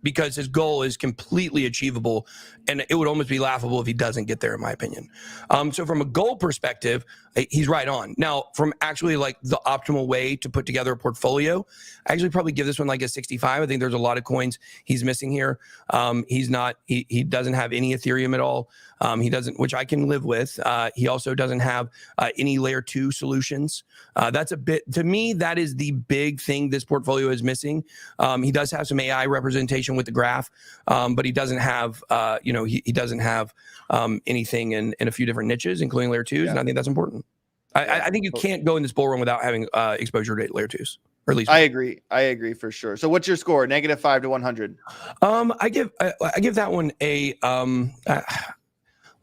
Because his goal is completely achievable, and it would almost be laughable if he doesn't get there, in my opinion. So from a goal perspective, he's right on. Now, from actually like the optimal way to put together a portfolio, I actually probably give this one like a 65. I think there's a lot of coins he's missing here. He doesn't have any Ethereum at all. He doesn't, which I can live with. He also doesn't have any layer 2 solutions. That's a bit, to me, that is the big thing this portfolio is missing. He does have some AI representation with the graph, but he doesn't have, he doesn't have anything in a few different niches, including layer 2s, and I think that's important. I think you can't go in this bull run without having exposure to layer 2s. Or at least I agree for sure. So what's your score? -5 to 100. I give that one a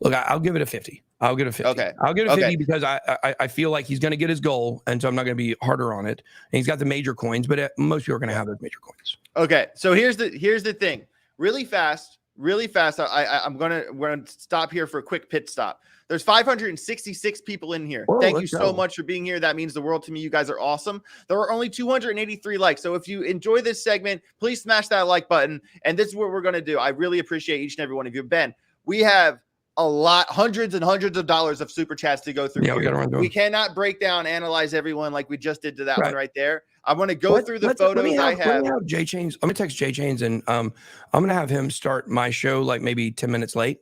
look. I'll give it a 50. I'll give it a 50. Okay. I'll give it a 50 because I feel like he's going to get his goal, and so I'm not going to be harder on it. And he's got the major coins, but most people are going to have those major coins. Okay, so here's the thing. Really fast. We're gonna stop here for a quick pit stop. There's 566 people in here. Thank you so much for being here. That means the world to me. You guys are awesome. There are only 283 likes. So if you enjoy this segment, please smash that like button. And this is what we're going to do. I really appreciate each and every one of you. Ben, we have hundreds and hundreds of dollars of super chats to go through. Yeah, we cannot break down, analyze everyone like we just did to that one right there. I want to go through the photos I have. Let me J Chains. Let me text J Chains, and I'm going to have him start my show like maybe 10 minutes late.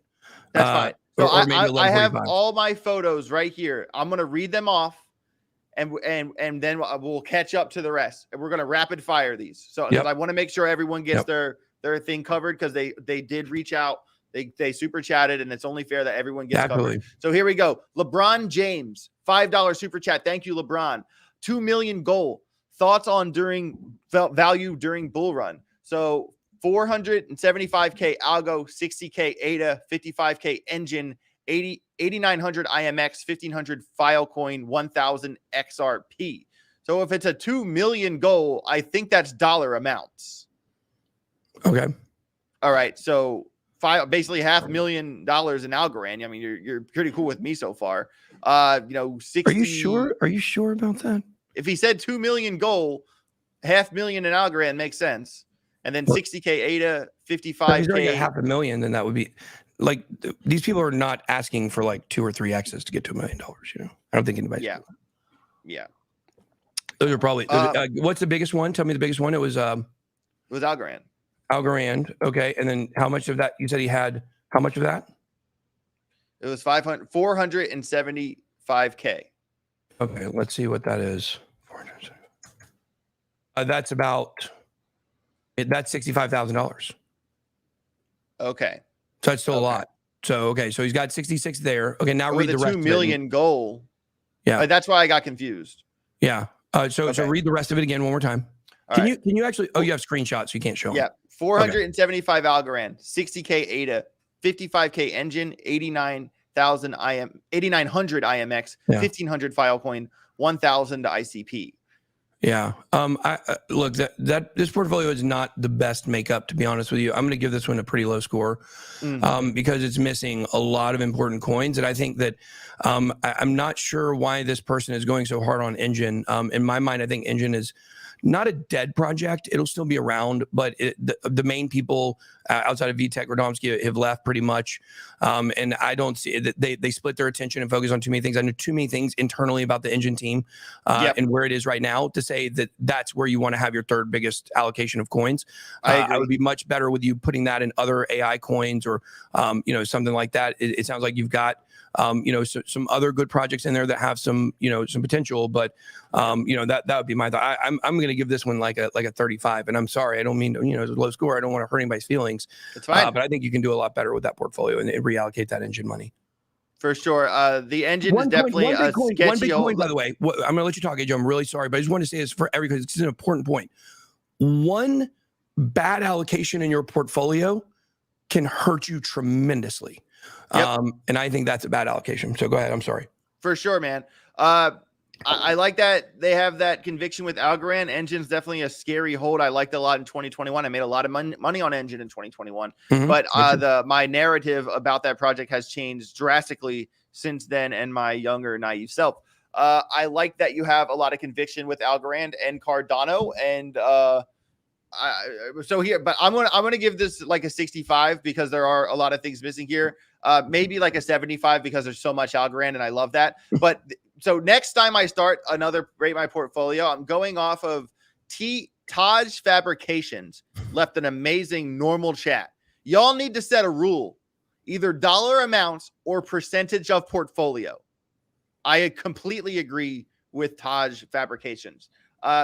That's fine. So I have all my photos right here. I'm going to read them off, and then we'll catch up to the rest. And we're going to rapid fire these. So I want to make sure everyone gets their thing covered, because they did reach out. They super chatted, and it's only fair that everyone gets covered. So here we go. LeBron James, $5 super chat. Thank you, LeBron. 2 million goal. Thoughts on value during bull run. So 475K algo, 60K ADA, 55K engine, 8,900 IMX, 1,500 Filecoin, 1,000 XRP. So if it's a 2 million goal, I think that's dollar amounts. Okay. All right, so basically $500,000 in Algorand. I mean, you're pretty cool with me so far. 60. Are you sure? Are you sure about that? If he said 2 million goal, $500,000 in Algorand makes sense, and then 60K ADA, So if he's already got 55K. $500,000, then that would be like these people are not asking for like 2 or 3 X's to get to $1 million. You know, I don't think anybody's. Yeah. Those are probably. What's the biggest one? Tell me the biggest one. It was Algorand. Algorand. Okay, and then how much of that? You said he had how much of that? It was 475K. Okay, let's see what that is. That's $65,000. Okay. So that's still a lot. So okay, so he's got 66 there. Okay, now read the rest. 2 million goal. Yeah, that's why I got confused. Yeah. So read the rest of it again one more time. Can you actually? Oh, you have screenshots, so you can't show them. Yeah, 475 Algorand, 60K ADA, 55K engine, 8,900 IMX, 1,500 Filecoin, 1,000 ICP. Yeah. Look, that this portfolio is not the best makeup, to be honest with you. I'm going to give this one a pretty low score because it's missing a lot of important coins. And I think that I'm not sure why this person is going so hard on Engine. In my mind, I think Engine is not a dead project. It'll still be around, but the main people outside of Vitek, Radomski have left pretty much. And I don't see that they split their attention and focus on too many things. I know too many things internally about the Engine team and where it is right now to say that that's where you want to have your third biggest allocation of coins. I would be much better with you putting that in other AI coins or, something like that. It sounds like you've got, some other good projects in there that have some potential, but that would be my thought. I'm going to give this one like a 35, and I'm sorry, I don't mean to, it's a low score. I don't want to hurt anybody's feelings. It's fine. But I think you can do a lot better with that portfolio and reallocate that Engine money. For sure. The Engine is definitely a sketchy. One big coin, by the way. I'm going to let you talk, AJ. I'm really sorry, but I just want to say this for everybody because it's an important point. One bad allocation in your portfolio can hurt you tremendously. And I think that's a bad allocation. So go ahead. I'm sorry. For sure, man. I like that they have that conviction with Algorand. Engine's definitely a scary hold. I liked it a lot in 2021. I made a lot of money on Engine in 2021. But my narrative about that project has changed drastically since then and my younger, naive self. I like that you have a lot of conviction with Algorand and Cardano. And but I'm gonna give this like a 65 because there are a lot of things missing here. Maybe like a 75 because there's so much Algorand and I love that. But so next time I start another rate my portfolio, I'm going off of Taj Fabrications left an amazing normal chat. Y'all need to set a rule, either dollar amounts or percentage of portfolio. I completely agree with Taj Fabrications.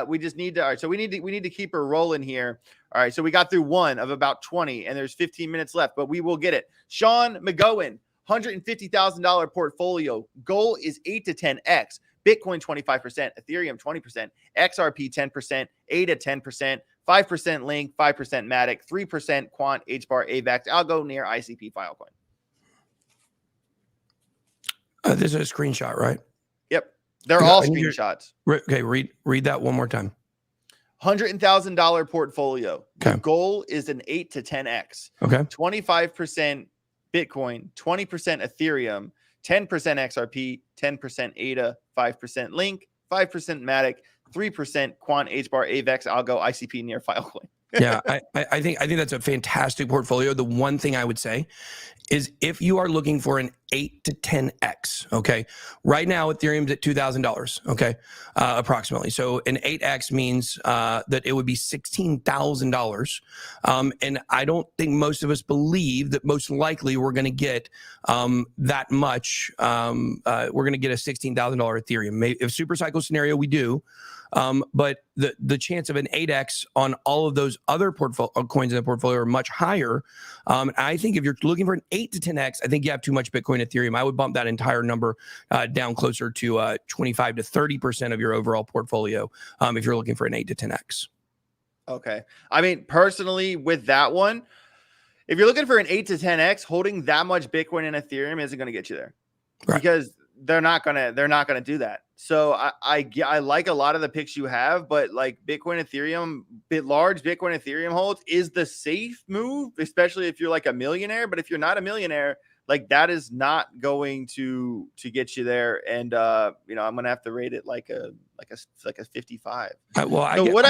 We just need to. All right, so we need to keep her rolling here. All right, so we got through one of about 20, and there's 15 minutes left, but we will get it. Sean McGowan, $150,000 portfolio. Goal is 8 to 10x. Bitcoin 25%, Ethereum 20%, XRP 10%, ADA 10%, 5% Link, 5% Matic, 3% Quant, HBAR, AVAX, Algo, near ICP Filecoin. This is a screenshot, right? Yep, they're all screenshots. Okay, read that one more time. $100,000 portfolio. Okay. The goal is an 8 to 10x. Okay. 25% Bitcoin, 20% Ethereum, 10% XRP, 10% ADA, 5% Link, 5% Matic, 3% Quant, HBAR, AVAX, Algo, ICP, near Filecoin. Yeah, I think that's a fantastic portfolio. The one thing I would say is if you are looking for an 8 to 10x, okay, right now Ethereum's at $2,000, okay, approximately. So an 8x means that it would be $16,000, and I don't think most of us believe that most likely we're going to get that much. We're going to get a $16,000 Ethereum. Maybe if super cycle scenario, we do. But the chance of an 8x on all of those other coins in the portfolio are much higher. I think if you're looking for an 8 to 10x, I think you have too much Bitcoin, Ethereum. I would bump that entire number down closer to 25 to 30% of your overall portfolio if you're looking for an 8 to 10x. Okay. I mean, personally, with that one, if you're looking for an 8 to 10x, holding that much Bitcoin and Ethereum isn't going to get you there. Right. Because they're not gonna do that. So I like a lot of the picks you have, but like Bitcoin, Ethereum, large Bitcoin, Ethereum holds is the safe move, especially if you're like a millionaire. But if you're not a millionaire, like that is not going to get you there. And I'm gonna have to rate it like a 55. Well, So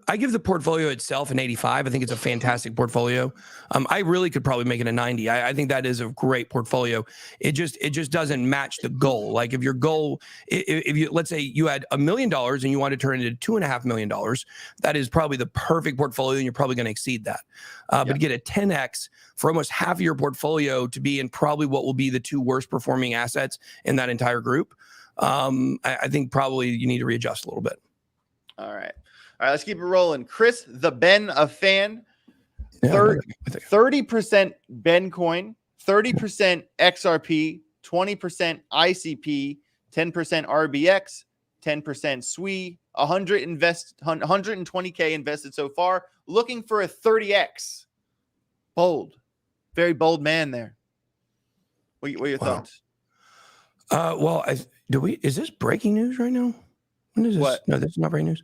I give the portfolio itself an 85. I think it's a fantastic portfolio. I really could probably make it a 90. I think that is a great portfolio. It just doesn't match the goal. Like if your goal, if you, let's say you had $1 million and you want to turn it into $2.5 million, that is probably the perfect portfolio, and you're probably going to exceed that. But to get a 10x for almost half of your portfolio to be in probably what will be the two worst performing assets in that entire group, I think probably you need to readjust a little bit. All right. Let's keep it rolling. Chris, the Ben of fan, Yeah, 30% Ben coin, 30% XRP, 20% ICP, 10% RBX, 10% SWE, 120K invested so far, looking for a 30X. Bold. Very bold man there. What are your thoughts? Well, is this breaking news right now? When is this? What? No, this is not breaking news.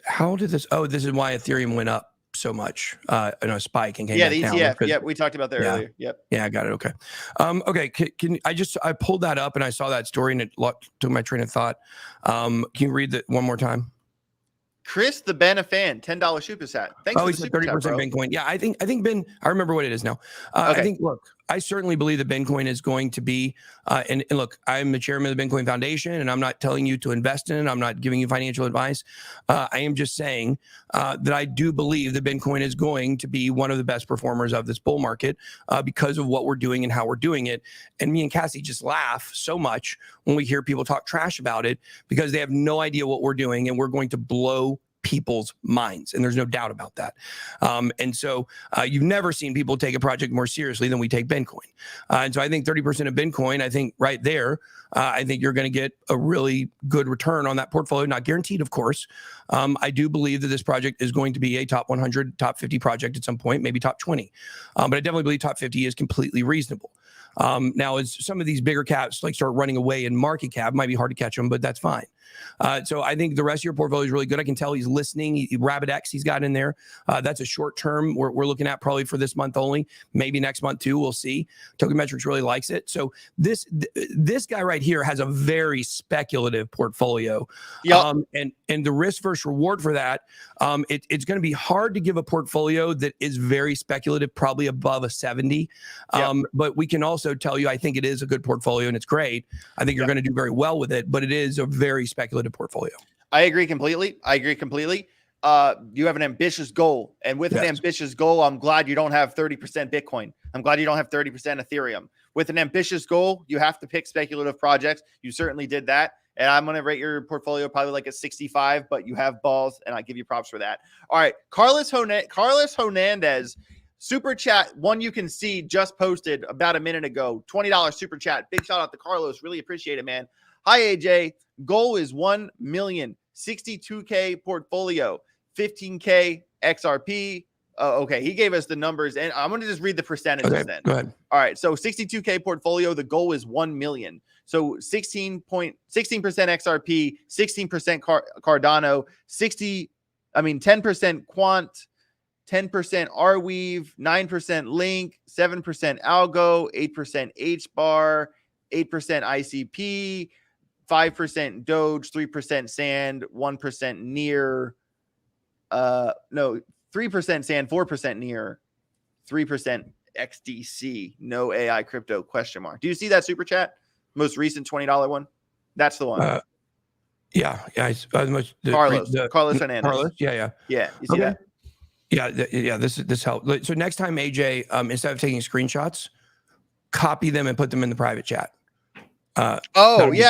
How did this? Oh, this is why Ethereum went up so much. In a spike and came back the down. ETF. Yeah, we talked about that earlier. Yep. Yeah, I got it. Okay. Okay. Can I pulled that up and I saw that story and it took my train of thought. Can you read that one more time? Chris, the Ben a fan, $10 super chat. Thanks. Oh, he said 30% Bitcoin. Yeah, I think Ben. I remember what it is now. Okay. I think. Look, I certainly believe that Bitcoin is going to be. And look, I'm the chairman of the Bitcoin Foundation, and I'm not telling you to invest in it. I'm not giving you financial advice. I am just saying that I do believe that Bitcoin is going to be one of the best performers of this bull market because of what we're doing and how we're doing it. And me and Cassie just laugh so much when we hear people talk trash about it because they have no idea what we're doing, and we're going to blow people's minds, and there's no doubt about that. And so you've never seen people take a project more seriously than we take Bitcoin. And so I think 30% of Bitcoin, I think right there, I think you're going to get a really good return on that portfolio. Not guaranteed, of course. I do believe that this project is going to be a top 100, top 50 project at some point, maybe top 20. But I definitely believe top 50 is completely reasonable. Now, as some of these bigger caps like start running away in market cap, might be hard to catch them, but that's fine. So I think the rest of your portfolio is really good. I can tell he's listening. Rabbit X he's got in there. That's a short term we're looking at probably for this month only, maybe next month too. We'll see. Tokenmetrics really likes it. So this guy right here has a very speculative portfolio. Yep. And the risk versus reward for that, it's going to be hard to give a portfolio that is very speculative, probably above a 70. But we can also tell you, I think it is a good portfolio and it's great. I think you're going to do very well with it, but it is a very speculative portfolio. I agree completely. You have an ambitious goal, and with an ambitious goal, I'm glad you don't have 30% Bitcoin. I'm glad you don't have 30% Ethereum. With an ambitious goal, you have to pick speculative projects. You certainly did that. And I'm going to rate your portfolio probably like a 65, but you have balls, and I give you props for that. All right. Carlos Hernandez, super chat, one you can see just posted about a minute ago, $20 super chat. Big shout out to Carlos. Really appreciate it, man. Hi, AJ. Goal is 1 million, 62K portfolio, 15K XRP. Okay, he gave us the numbers, and I'm going to just read the percentages then. Go ahead. All right, so 62K portfolio, the goal is 1 million. So 16% XRP, 16% Cardano, 10% Quant, 10% Arweave, 9% Link, 7% Algo, 8% HBAR, 8% ICP, 5% Doge, 3% Sand, 1% Near. 3% Sand, 4% Near, 3% XDC. No AI crypto ? Do you see that super chat? Most recent $20 one. That's the one. Yeah. Carlos Hernandez. Carlos. Yeah. You see that? Yeah. This helped. So next time, AJ, instead of taking screenshots, copy them and put them in the private chat. I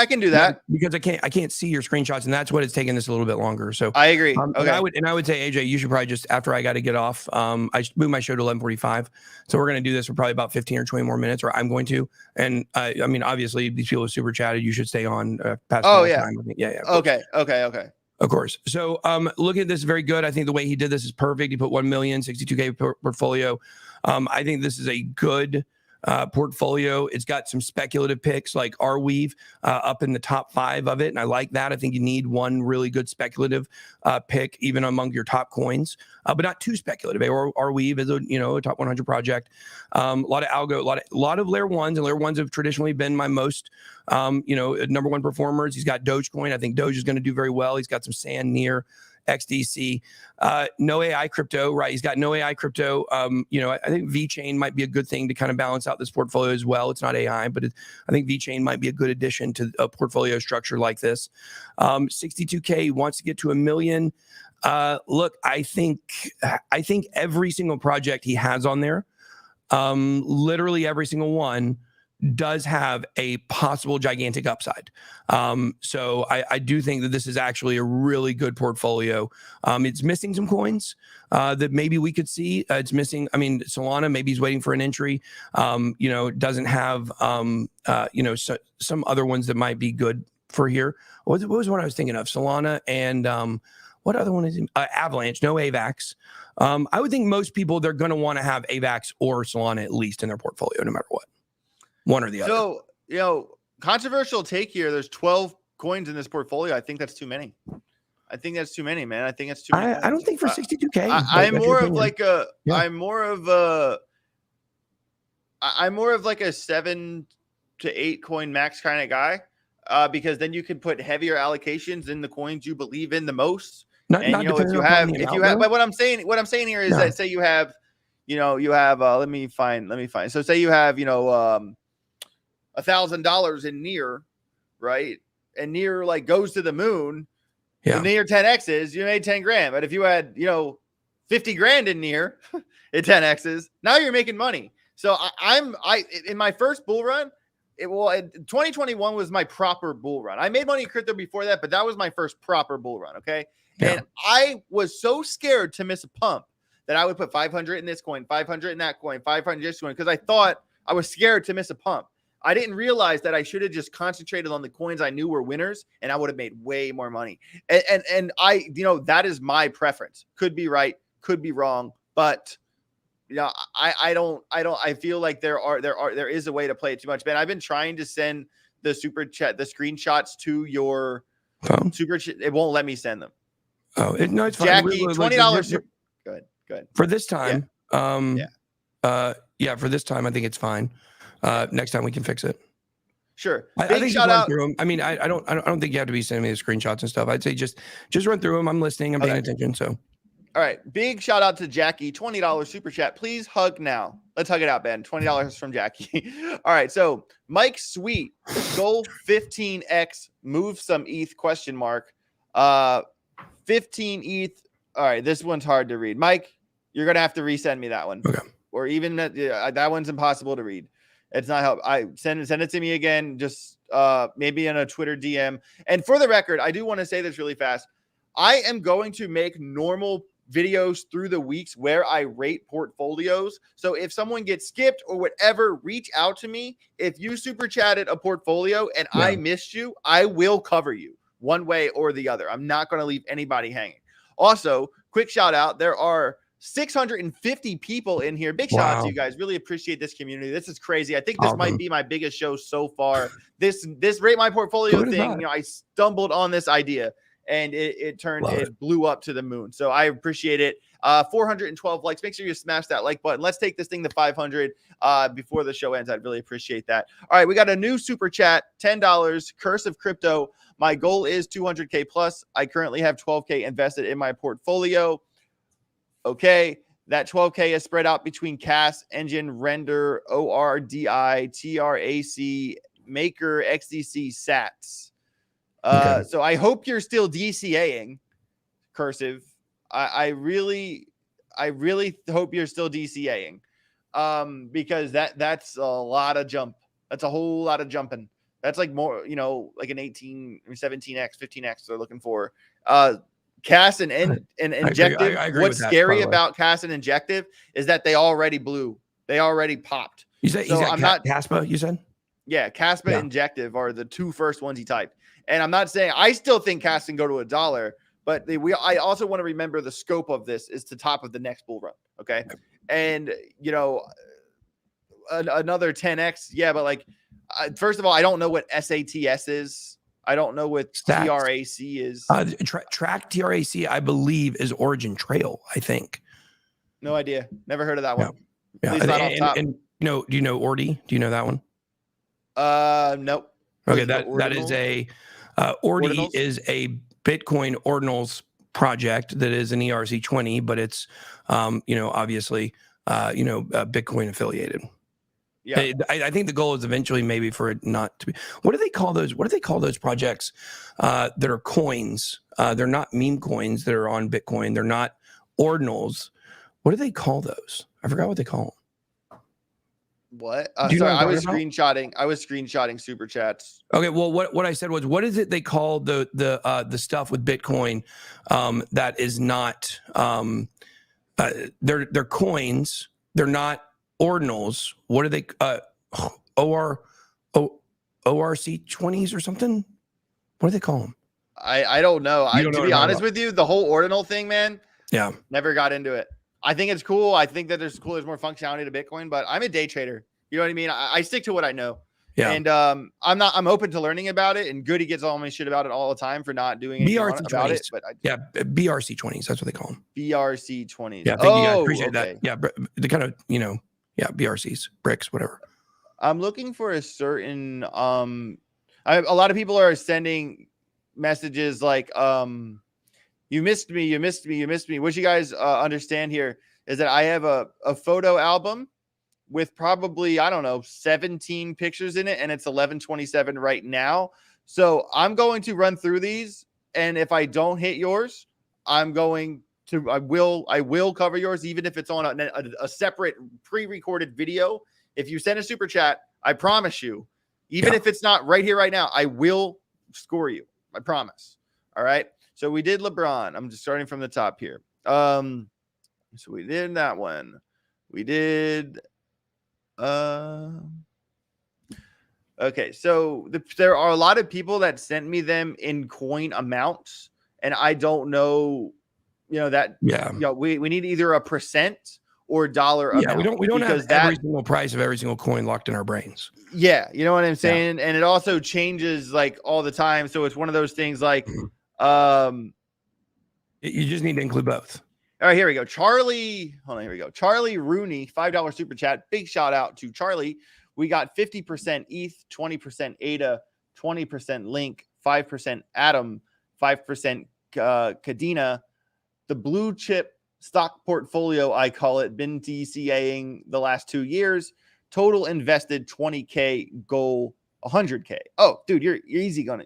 can do that because I can't see your screenshots, and that's what it's taking this a little bit longer. So I agree. Okay. And I would say, AJ, you should probably just, after I got to get off, I should move my show to 11:45. So we're going to do this for probably about 15 or 20 more minutes, or I'm going to. And I mean, obviously, these people are super chatted. You should stay on past time. Yeah. Okay. Of course. So looking at this, very good. I think the way he did this is perfect. He put 1 million, 62K portfolio. I think this is a good portfolio. It's got some speculative picks like Arweave up in the top 5 of it, and I like that. I think you need one really good speculative pick even among your top coins, but not too speculative. Arweave is a top 100 project. A lot of algo, a lot of layer ones, and layer ones have traditionally been my most number one performers. He's got Dogecoin. I think Doge is going to do very well. He's got some sand near XDC, no AI crypto, right? He's got no AI crypto. I think VeChain might be a good thing to kind of balance out this portfolio as well. It's not AI, but I think VeChain might be a good addition to a portfolio structure like this. 62K, he wants to get to 1 million. Look, I think every single project he has on there, literally every single one, does have a possible gigantic upside. So I do think that this is actually a really good portfolio. It's missing some coins that maybe we could see. It's missing, Solana, maybe he's waiting for an entry. Doesn't have, some other ones that might be good for here. What was one I was thinking of? Solana and what other one is Avalanche, no AVAX. I would think most people, they're going to want to have AVAX or Solana at least in their portfolio, no matter what. One or the other. So, controversial take here. There's 12 coins in this portfolio. I think that's too many. I think that's too many, man. I think it's too many. I don't think for 62K. I'm more of like a 7 to 8 coin max kind of guy, because then you can put heavier allocations in the coins you believe in the most. But what I'm saying here is that say you have, let me find. So say you have, $1,000 in near, right? And near like goes to the moon. Yeah. Near 10x's, you made 10 grand. But if you had, 50 grand in near at 10x's, now you're making money. So I in my first bull run, 2021 was my proper bull run. I made money in crypto before that, but that was my first proper bull run. Okay. Yeah. And I was so scared to miss a pump that I would put 500 in this coin, 500 in that coin, 500 in this coin, because I thought I was scared to miss a pump. I didn't realize that I should have just concentrated on the coins I knew were winners, and I would have made way more money. And I, that is my preference. Could be right, could be wrong, but I feel like there is a way to play it too much. Man, I've been trying to send the super chat, the screenshots to your phone. It won't let me send them. Oh, it's fine. Jackie, $20. Good. For this time, for this time, I think it's fine. Next time we can fix it. Sure. I think shout out through them. I don't think you have to be sending me the screenshots and stuff. I'd say just run through them. I'm listening. I'm paying attention. So, all right. Big shout out to Jackie. $20 super chat. Please hug now. Let's hug it out, Ben. $20 from Jackie. All right. So Mike Sweet, goal 15x, move some ETH ? 15 ETH. All right. This one's hard to read. Mike, you're gonna have to resend me that one. Okay. Or even that one's impossible to read. It's not help. I send it to me again, just maybe in a Twitter DM. And for the record, I do want to say this really fast. I am going to make normal videos through the weeks where I rate portfolios. So if someone gets skipped or whatever, reach out to me. If you super chatted a portfolio and I missed you, I will cover you one way or the other. I'm not going to leave anybody hanging. Also, quick shout out. There are 650 people in here. Big shout out to you guys. Really appreciate this community. This is crazy. I think this might be my biggest show so far. This rate my portfolio thing, I stumbled on this idea and it blew up to the moon. So I appreciate it. 412 likes. Make sure you smash that like button. Let's take this thing to 500 before the show ends. I'd really appreciate that. All right, we got a new super chat, $10. Curse of Crypto. My goal is 200K plus. I currently have 12K invested in my portfolio. Okay, that 12K is spread out between CAS, Engine, Render, ORDI, TRAC, Maker, XDC, Sats. So I hope you're still DCAing, Cursive. I really hope you're still DCAing, because that's a lot of jump. That's a whole lot of jumping. That's like more, like an 18 or 17x, 15x they're looking for. CAS and Injective. I agree What's scary about CAS and Injective is that they already blew. They already popped. You said Caspa, you said? Yeah, Caspa and Injective are the two first ones he typed. And I'm not saying I still think CAS can go to $1, but I also want to remember the scope of this is the top of the next bull run. Okay. And another 10x. Yeah, but like, first of all, I don't know what SATS is. I don't know what Stats. TRAC is. Track TRAC, I believe, is Origin Trail. I think. No idea. Never heard of that one. Yeah. At least not off top. And do you know Ordi? Do you know that one? Nope. Okay, that is a Ordi is a Bitcoin ordinals project that is an ERC20, but it's obviously Bitcoin affiliated. Yeah, I think the goal is eventually maybe for it not to be. What do they call those? What do they call those projects that are coins? They're not meme coins that are on Bitcoin. They're not ordinals. What do they call those? I forgot what they call them. What? Sorry, I was screenshotting super chats. Okay, well, what I said was, what is it they call the stuff with Bitcoin that is not they're coins, they're not ordinals. What are they? ORC20s or something? What do they call them? I don't know. To be honest with you, the whole ordinal thing, man. Yeah, never got into it. I think it's cool. I think that there's more functionality to Bitcoin, but I'm a day trader. You know what I mean? I stick to what I know. Yeah. And I'm open to learning about it. And Goody gets all my shit about it all the time for not doing anything about it. But BRC20s. That's what they call them. BRC20s. Yeah, thank you. I appreciate that. Yeah, the kind of BRCs, bricks, whatever. I'm looking for a certain a lot of people are sending messages like you missed me. What you guys understand here is that I have a photo album with probably, I don't know, 17 pictures in it, and it's 11:27 right now. So I'm going to run through these, and if I don't hit yours, I will cover yours, even if it's on a separate pre-recorded video. If you send a super chat, I promise you, even if it's not right here, right now, I will score you. I promise. All right. So we did LeBron. I'm just starting from the top here. So we did that one. We did. Okay. So there are a lot of people that sent me them in coin amounts, and I don't know. We need either a percent or dollar amount. We don't have every single price of every single coin locked in our brains. Yeah, you know what I'm saying? Yeah. And it also changes like all the time. So it's one of those things like you just need to include both. All right, here we go. Charlie Rooney, $5 super chat. Big shout out to Charlie. We got 50% ETH, 20% ADA, 20% Link, 5% Atom, 5% Cadena. The blue chip stock portfolio, I call it, been DCAing the last 2 years. Total invested 20K, goal 100K. Oh, dude, you're easy gonna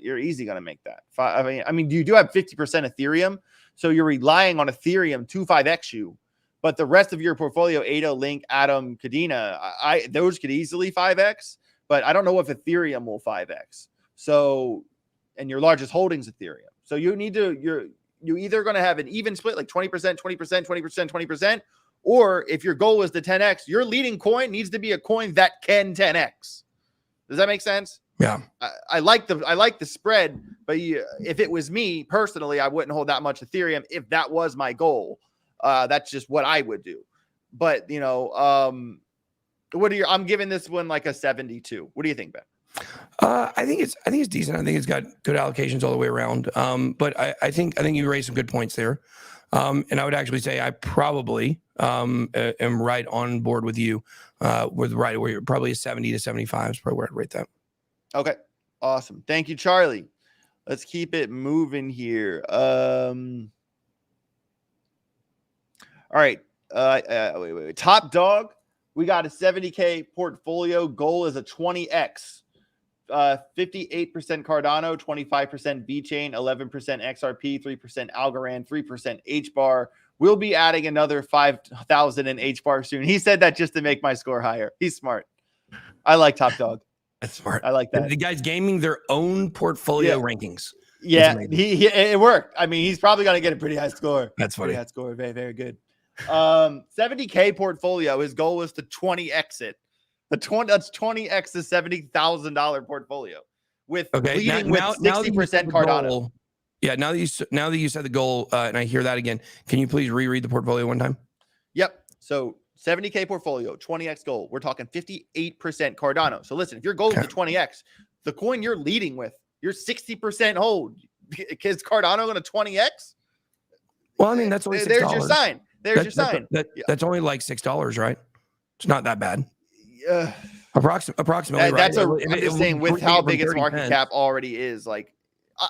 make that. I mean, you do have 50% Ethereum, so you're relying on Ethereum to 5x you, but the rest of your portfolio, ADA, Link, Atom, Cadena, those could easily 5x, but I don't know if Ethereum will 5x. So, and your largest holdings Ethereum. So you need to you're either going to have an even split, like 20%, 20%, 20%, 20%, or if your goal is to 10x, your leading coin needs to be a coin that can 10x. Does that make sense? Yeah. I like the spread, but if it was me personally, I wouldn't hold that much Ethereum if that was my goal. That's just what I would do. But I'm giving this one like a 72. What do you think, Ben? I think it's decent. I think it's got good allocations all the way around. But I think you raised some good points there. And I would actually say I probably am right on board with you with right where you're probably a 70 to 75 is probably where I'd rate that. Okay. Awesome. Thank you, Charlie. Let's keep it moving here. All right. Wait. Top dog. We got a 70K portfolio. Goal is a 20x. 58% Cardano, 25% VeChain, 11% XRP, 3% Algorand, 3% HBAR. We'll be adding another 5,000 in HBAR soon. He said that just to make my score higher. He's smart. I like Top Dog. That's smart. I like that. The guy's gaming their own portfolio rankings. Yeah, it worked. I mean, he's probably going to get a pretty high score. That's funny. Pretty high score. Very, very good. 70K portfolio. His goal was to 20x it. That's 20x the $70,000 portfolio with leading with 60% Cardano. Yeah, now that you said the goal, and I hear that again, can you please reread the portfolio one time? Yep. So 70K portfolio, 20x gold. We're talking 58% Cardano. So listen, if your goal is to 20x, the coin you're leading with, you're 60% hold. Is Cardano going to 20x? Well, I mean, that's only $6. There's your sign. There's your sign. That's only like $6, right? It's not that bad. Approximately, right? That's I'm just saying, with how big its market cap already is, like,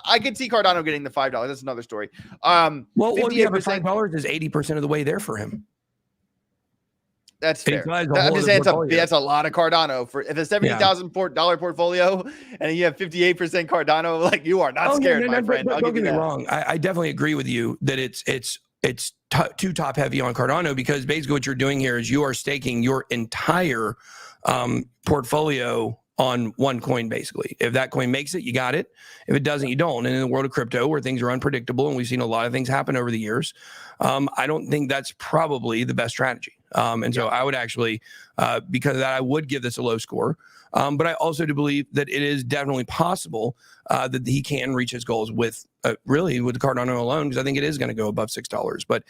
I could see Cardano getting the $5. That's another story. Well, yeah, but $5 is 80% of the way there for him. That's fair. I'm just saying that's a lot of Cardano for if a $70,000 portfolio and you have 58% Cardano. Like, you are not scared, my friend. Don't get me wrong. I definitely agree with you that it's too top heavy on Cardano, because basically what you're doing here is you are staking your entire portfolio on one coin. Basically, if that coin makes it, you got it. If it doesn't, you don't. And in the world of crypto, where things are unpredictable and we've seen a lot of things happen over the years, I don't think that's probably the best strategy. So I would actually, because of that, I would give this a low score. But I also do believe that it is definitely possible that he can reach his goals with really with the Cardano alone, because I think it is going to go above $6. But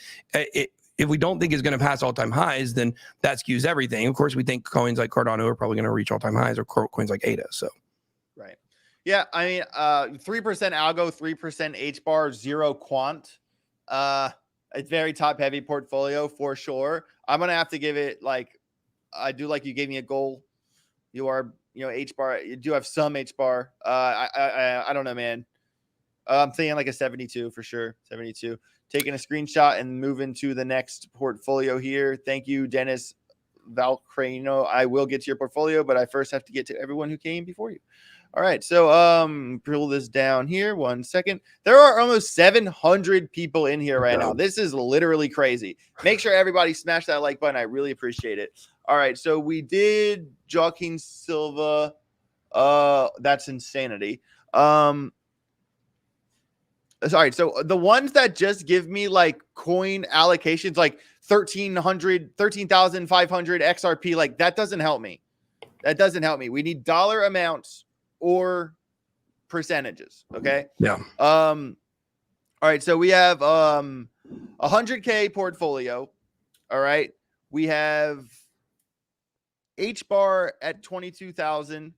if we don't think it's going to pass all-time highs, then that skews everything. Of course, we think coins like Cardano are probably going to reach all-time highs, or coins like ADA. So, right. Yeah, I mean, 3% algo, 3% HBAR, 0 quant. It's very top-heavy portfolio for sure. I'm going to have to give it, like, I do like you gave me a goal. You are, HBAR. You do have some HBAR. I don't know, man. I'm thinking like a 72 for sure. 72. Taking a screenshot and moving to the next portfolio here. Thank you, Dennis Valcrano. I will get to your portfolio, but I first have to get to everyone who came before you. All right, so pull this down here. 1 second. There are almost 700 people in here right now. This is literally crazy. Make sure everybody smash that like button. I really appreciate it. All right, so we did Joaquin Silva. That's insanity. Sorry, so the ones that just give me like coin allocations, like 13,500 XRP, like that doesn't help me. That doesn't help me. We need dollar amounts or percentages. Okay. Yeah. All right. So we have 100K portfolio. All right. We have HBAR at 22,000.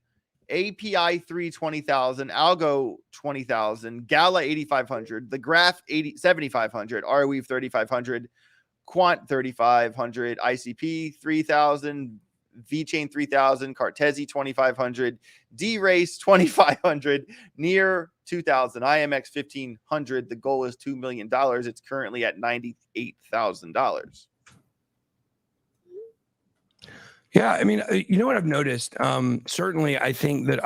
API 20,000, Algo 20,000, Gala 8,500, the Graph 7,500, Arweave 3,500, Quant 3,500, ICP 3,000, VChain 3,000, Cartesi 2,500, D-Race 2,500, Near 2,000, IMX 1,500. The goal is $2 million. It's currently at $98,000. Yeah, I mean, you know what I've noticed? Certainly, I think that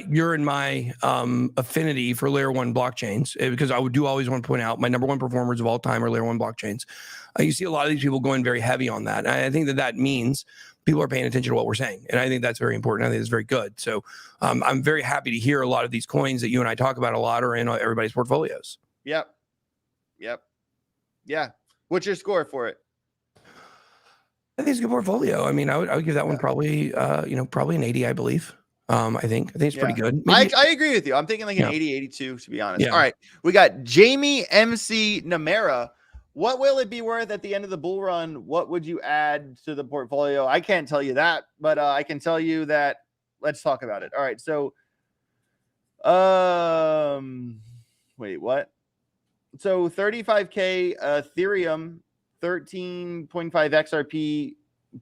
you're in my affinity for layer one blockchains, because I do always want to point out my number one performers of all time are layer one blockchains. You see a lot of these people going very heavy on that. And I think that means people are paying attention to what we're saying. And I think that's very important. I think it's very good. So I'm very happy to hear a lot of these coins that you and I talk about a lot are in everybody's portfolios. Yep. Yeah. What's your score for it? I think it's a good portfolio. I mean, I would give that one probably, probably an 80, I believe. I think it's pretty good. I agree with you. I'm thinking like an 80, 82, to be honest. All right. We got Jamie MC Namera. What will it be worth at the end of the bull run? What would you add to the portfolio? I can't tell you that, but I can tell you that. Let's talk about it. All right. So, wait, what? So 35K Ethereum, 13.5 XRP,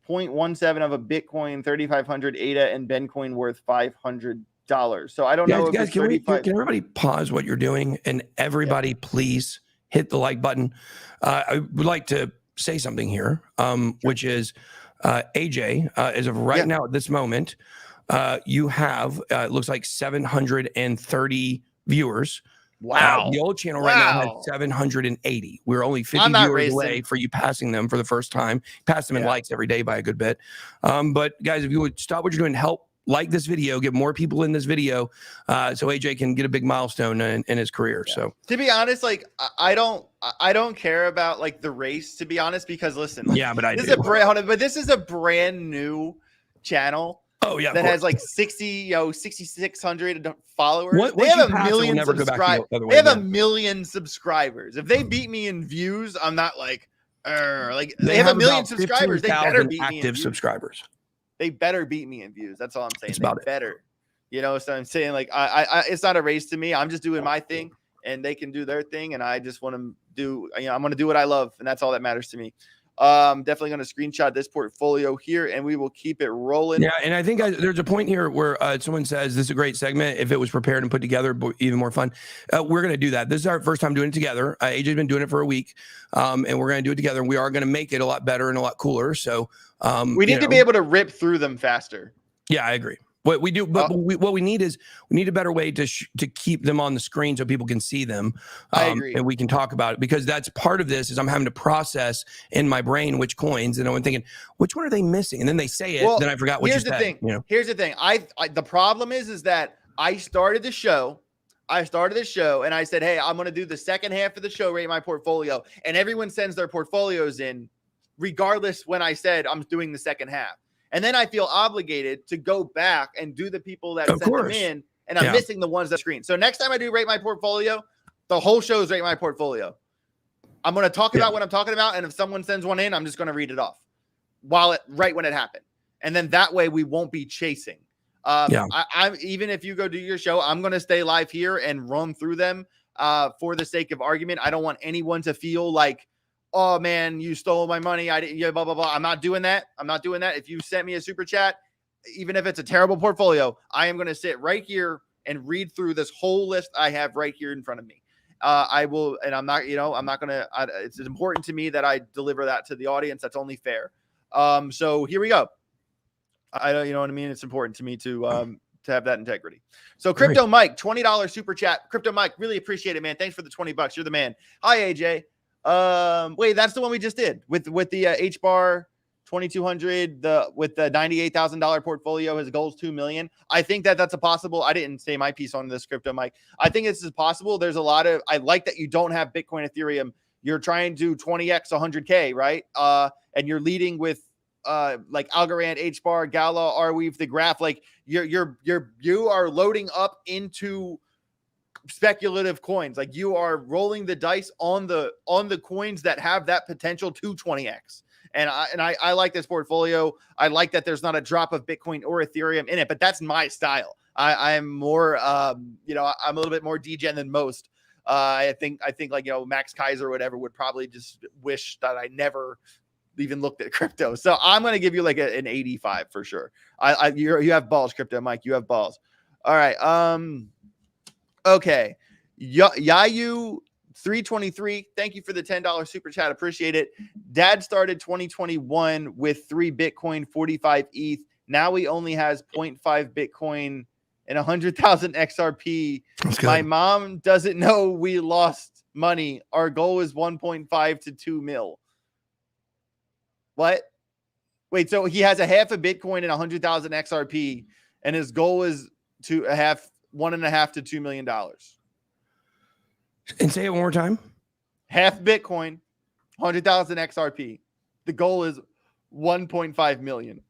0.17 of a Bitcoin, 3,500 ADA, and Bencoin worth $500. So I don't know. Guys, can everybody pause what you're doing, and everybody please hit the like button. I would like to say something here, which is AJ, as of right now at this moment, you have it looks like 730 viewers. Wow. The old channel right now has 780. We're only 50 viewers away for you passing them for the first time. Pass them in likes every day by a good bit. But guys, if you would stop what you're doing, help like this video, get more people in this video, so AJ can get a big milestone in his career. So to be honest, like I don't care about like the race, to be honest, because listen, but this is a brand new channel. Oh yeah, that has like 6,600 followers. They have a million subscribers. They have a million subscribers. If they beat me in views, I'm not like, Like they have a million about subscribers. They better 15,000 beat me in active views. subscribers. They better beat me in views. That's all I'm saying. That's They about it. better. You know, so I'm saying like I it's not a race to me. I'm just doing my thing, and they can do their thing, and I just want to do. You know, I'm going to do what I love, and that's all that matters to me. Definitely going to screenshot this portfolio here, and we will keep it rolling. Yeah, and I think there's a point here where someone says this is a great segment. If it was prepared and put together, even more fun. We're going to do that. This is our first time doing it together. AJ's been doing it for a week, and we're going to do it together. We are going to make it a lot better and a lot cooler. So we need to be able to rip through them faster. Yeah, I agree. What we do, but what we need is we need a better way to keep them on the screen so people can see them. I agree, and we can talk about it, because that's part of this. Is I'm having to process in my brain which coins, and I'm thinking which one are they missing, and then they say it, then I forgot what you said. Here's the thing. You know? Here's the thing. The problem is that I started the show. And I said, hey, I'm going to do the second half of the show, rate my portfolio, and everyone sends their portfolios in, regardless when I said I'm doing the second half. And then I feel obligated to go back and do the people that sent them in, and I'm missing the ones that screen. So next time I do rate my portfolio, the whole show is rate my portfolio. I'm going to talk about what I'm talking about, and if someone sends one in, I'm just going to read it off right when it happened. And then that way we won't be chasing. I'm even if you go do your show, I'm going to stay live here and run through them for the sake of argument. I don't want anyone to feel like, oh man, you stole my money. I didn't, blah, blah, blah. I'm not doing that. If you sent me a super chat, even if it's a terrible portfolio, I am going to sit right here and read through this whole list I have right here in front of me. I will, and I'm not going to, it's important to me that I deliver that to the audience. That's only fair. So here we go. I don't, you know what I mean? It's important to me to have that integrity. So Crypto Mike, $20 super chat. Crypto Mike, really appreciate it, man. Thanks for the $20. You're the man. Hi, AJ. Wait, that's the one we just did with the H bar 2200, with the $98,000 portfolio. His goal is 2 million. I think that's a possible. I didn't say my piece on this, Crypto Mike. I think this is possible. There's a lot of, I like that you don't have Bitcoin, Ethereum. You're trying to 20x 100K, right? And you're leading with like Algorand, H bar, Gala, Arweave, the graph. Like you are loading up into speculative coins. Like you are rolling the dice on the coins that have that potential to 20x. And I like this portfolio. I like that there's not a drop of Bitcoin or Ethereum in it, but that's my style. I'm more I'm a little bit more degen than most. I think like, Max Kaiser or whatever would probably just wish that I never even looked at crypto. So I'm going to give you like an 85 for sure. You have balls, Crypto Mike. You have balls. All right. Okay. Yayu 323. Thank you for the $10 super chat. Appreciate it. Dad started 2021 with 3 Bitcoin, 45 ETH. Now he only has 0.5 Bitcoin and 100,000 XRP. My mom doesn't know we lost money. Our goal is 1.5 to 2 mil. What? Wait, so he has a half a Bitcoin and 100,000 XRP, and his goal is to $1.5 to $2 million. And say it one more time. Half Bitcoin, 100,000 XRP. The goal is 1.5 million.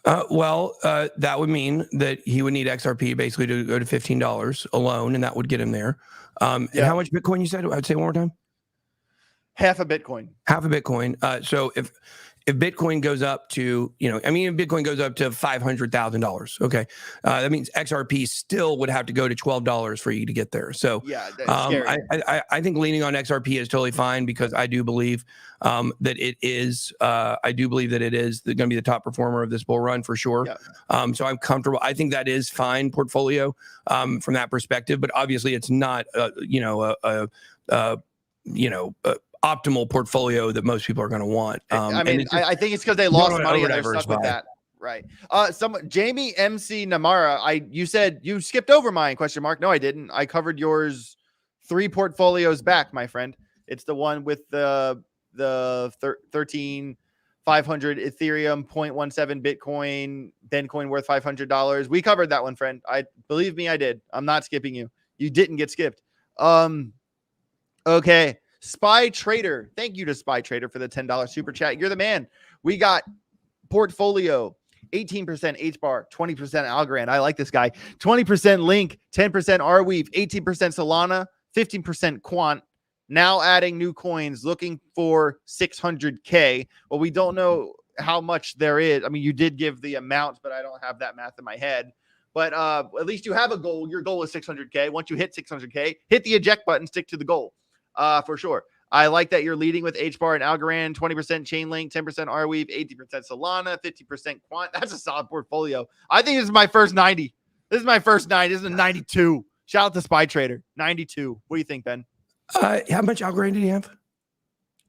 That would mean that he would need XRP basically to go to $15 alone, and that would get him there. And how much Bitcoin you said? I'd say one more time. Half a Bitcoin. Half a Bitcoin. So if Bitcoin goes up to, if Bitcoin goes up to $500,000, okay, that means XRP still would have to go to $12 for you to get there. So yeah, that's scary. I think leaning on XRP is totally fine, because I do believe that it is. I do believe that it is going to be the top performer of this bull run for sure. Yeah. So I'm comfortable. I think that is fine portfolio from that perspective. But obviously, it's not optimal portfolio that most people are going to want. I think it's because they lost money and they're stuck with that. Right. Jamie MC Namara, you said you skipped over mine, question mark. No, I didn't. I covered yours 3 portfolios back, my friend. It's the one with the 13,500 Ethereum, 0.17 Bitcoin worth $500. We covered that one, friend. Believe me, I did. I'm not skipping you. You didn't get skipped. Okay. Spy Trader. Thank you to Spy Trader for the $10 super chat. You're the man. We got portfolio 18% H bar, 20% Algorand. I like this guy. 20% Link, 10% Arweave, 18% Solana, 15% Quant, Now adding new coins, looking for 600K. Well, we don't know how much there is. I mean, you did give the amounts, but I don't have that math in my head. But at least you have a goal. Your goal is 600K. Once you hit 600K, hit the eject button, stick to the goal for sure. I like that you're leading with HBAR and Algorand, 20% Chainlink, 10% Arweave, 18% Solana, 50% Quant. That's a solid portfolio. I think this is my first 90. This is my first 90. This is a 92. Shout out to Spy Trader. 92. What do you think, Ben? How much Algorand did he have?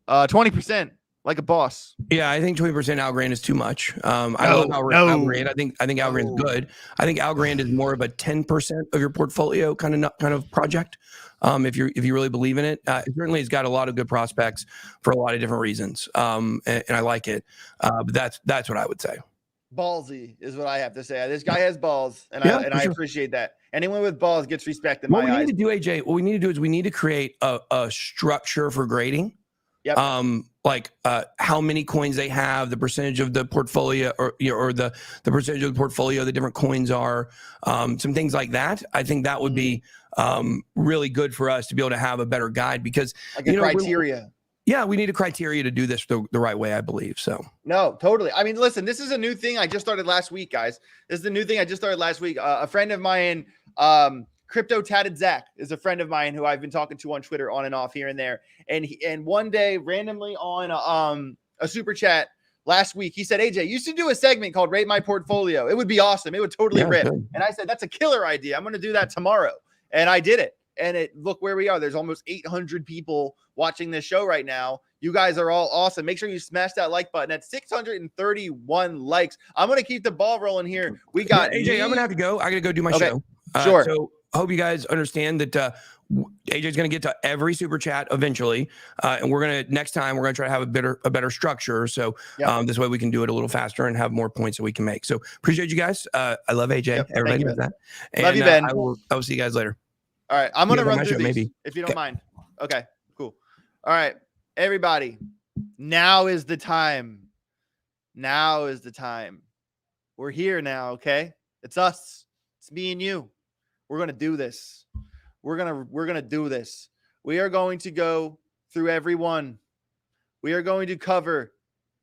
20%, like a boss. Yeah, I think 20% Algorand is too much. I love Algorand. I think Algorand's good. I think Algorand is more of a 10% of your portfolio kind of project. If you really believe in it, it certainly has got a lot of good prospects for a lot of different reasons. And I like it. But that's what I would say. Ballsy is what I have to say. This guy has balls, and I appreciate that. Anyone with balls gets respect in my eyes. What we need to do, AJ, what we need to do is we need to create a structure for grading. Yep. Like how many coins they have, the percentage of the portfolio, or the percentage of the portfolio the different coins are, some things like that. I think that would be really good for us to be able to have a better guide, because like a criteria. Yeah, we need a criteria to do this the right way, I believe. So no, totally. I mean, listen, this is a new thing I just started last week, guys. This is the new thing I just started last week. A friend of mine, Crypto Tatted Zach, is a friend of mine who I've been talking to on Twitter on and off here and there. And one day, randomly on a super chat last week, he said, AJ, you should do a segment called Rate My Portfolio. It would be awesome. It would totally rip. Good. And I said, that's a killer idea. I'm going to do that tomorrow. And I did it. And look where we are. There's almost 800 people watching this show right now. You guys are all awesome. Make sure you smash that like button. At 631 likes. I'm going to keep the ball rolling here. We got AJ. I'm going to have to go. I got to go do my show. Sure. So I hope you guys understand that AJ's going to get to every super chat eventually. And next time we're going to try to have a better structure. So this way we can do it a little faster and have more points that we can make. So appreciate you guys. I love AJ. Yep. Everybody knows that. And, love you, Ben. I will see you guys later. All right. I'm going to run through these, if you don't mind. Okay, cool. All right, everybody. Now is the time. Now is the time. We're here now, okay? It's us. It's me and you. We're going to do this. We're going to do this. We are going to go through everyone. We are going to cover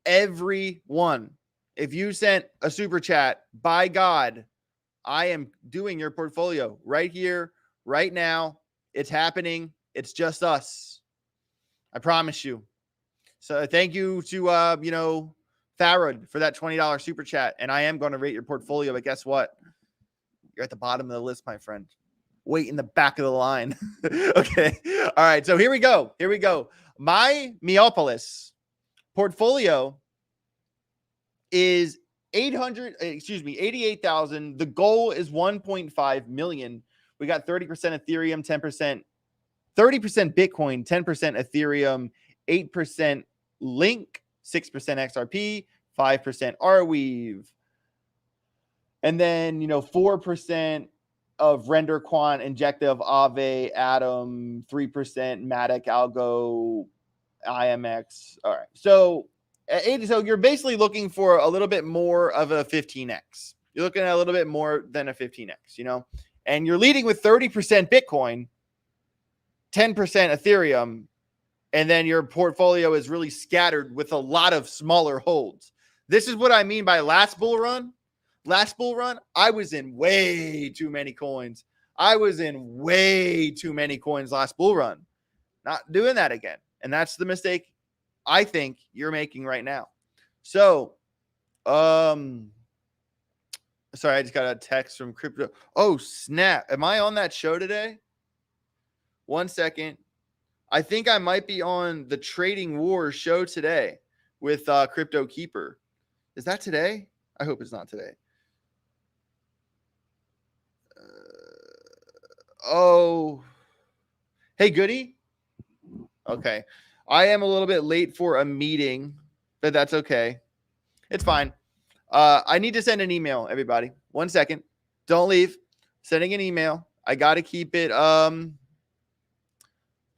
everyone. If you sent a super chat, by God, I am doing your portfolio right here, right now. It's happening. It's just us. I promise you. So thank you to, Farad for that $20 super chat. And I am going to rate your portfolio, but guess what? You're at the bottom of the list, my friend. Wait in the back of the line. Okay. All right. So here we go. My Meopolis portfolio is 88,000. The goal is 1.5 million. We got 30% Ethereum, 30% Bitcoin, 10% Ethereum, 8% Link, 6% XRP, 5% Arweave. And then, 4% of Render, Quant, Injective, Aave, Atom, 3% Matic, Algo, IMX. All right. So you're basically looking for a little bit more of a 15x. You're looking at a little bit more than a 15x, and you're leading with 30% Bitcoin, 10% Ethereum, and then your portfolio is really scattered with a lot of smaller holds. This is what I mean by last bull run. Last bull run, I was in way too many coins. Last bull run. Not doing that again. And that's the mistake I think you're making right now. So, sorry, I just got a text from Crypto. Oh, snap. Am I on that show today? 1 second. I think I might be on the Trading Wars show today with Crypto Keeper. Is that today? I hope it's not today. Hey, Goody. Okay. I am a little bit late for a meeting, but that's okay. It's fine. I need to send an email, everybody. 1 second. Don't leave. Sending an email. I got to keep it. I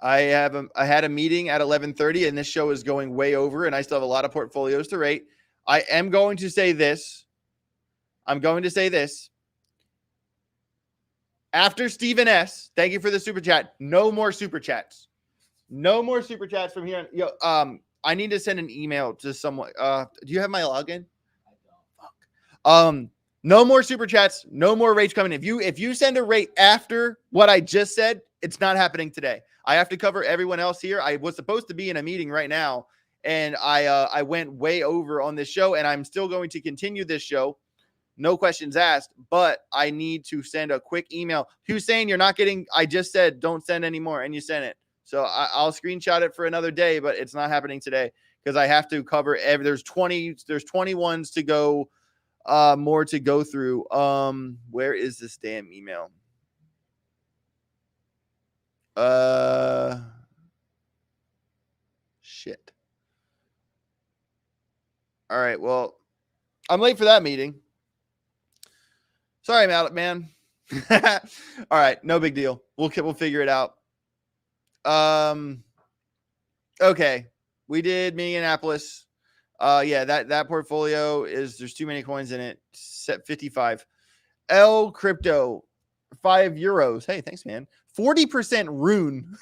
had a meeting at 11:30, and this show is going way over, and I still have a lot of portfolios to rate. I am going to say this. After Stephen S., thank you for the super chat. No more super chats. No more super chats from here. Yo, I need to send an email to someone. Do you have my login? I don't. Fuck. No more super chats. No more rates coming. If you send a rate after what I just said, it's not happening today. I have to cover everyone else here. I was supposed to be in a meeting right now, and I went way over on this show, and I'm still going to continue this show. No questions asked, but I need to send a quick email. Hussein, you're not getting. I just said don't send anymore, and you sent it. So I'll screenshot it for another day, but it's not happening today because I have to cover every. There's 21s to go. More to go through. Where is this damn email? Shit. All right. Well, I'm late for that meeting. Sorry, man. All right. No big deal. We'll figure it out. Okay. We did Minneapolis. Yeah, that portfolio there's too many coins in it. Set 55. L crypto, €5. Hey, thanks, man. 40% rune.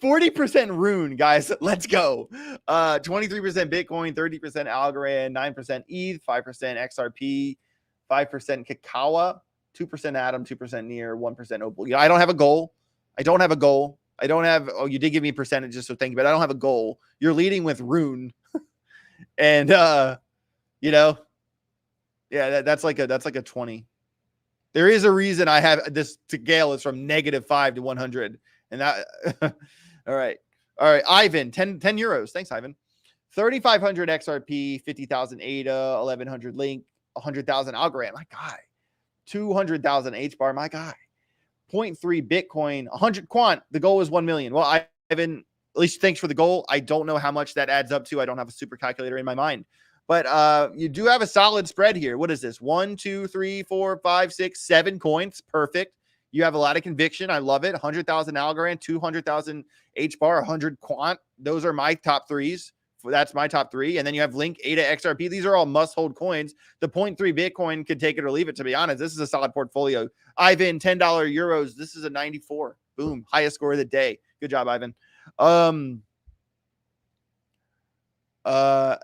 40% rune, guys. Let's go. 23% Bitcoin, 30% Algorand, 9% ETH, 5% XRP, 5% Cacao, 2% Atom, 2% Near, 1% Opal. I don't have a goal. I don't have, you did give me percentages, so thank you, but I don't have a goal. You're leading with rune. And yeah, that's like a 20. There is a reason I have this to Gale is from -5 to 100. And that all right. Ivan, 10 euros. Thanks, Ivan. 3,500 XRP, 50,000 ADA, 1,100 Link, 100,000 Algorand. My guy. 200,000 HBAR. My guy. 0.3 Bitcoin, 100 Quant. The goal is 1 million. Well, Ivan, at least thanks for the goal. I don't know how much that adds up to. I don't have a super calculator in my mind. But you do have a solid spread here. What is this? 1, 2, 3, 4, 5, 6, 7 coins. Perfect. You have a lot of conviction. I love it. 100,000 Algorand, 200,000 HBAR, 100 Quant. Those are my top threes. That's my top three. And then you have Link, ADA, XRP. These are all must-hold coins. The 0.3 Bitcoin could take it or leave it, to be honest. This is a solid portfolio. Ivan, $10 euros. This is a 94. Boom. Highest score of the day. Good job, Ivan.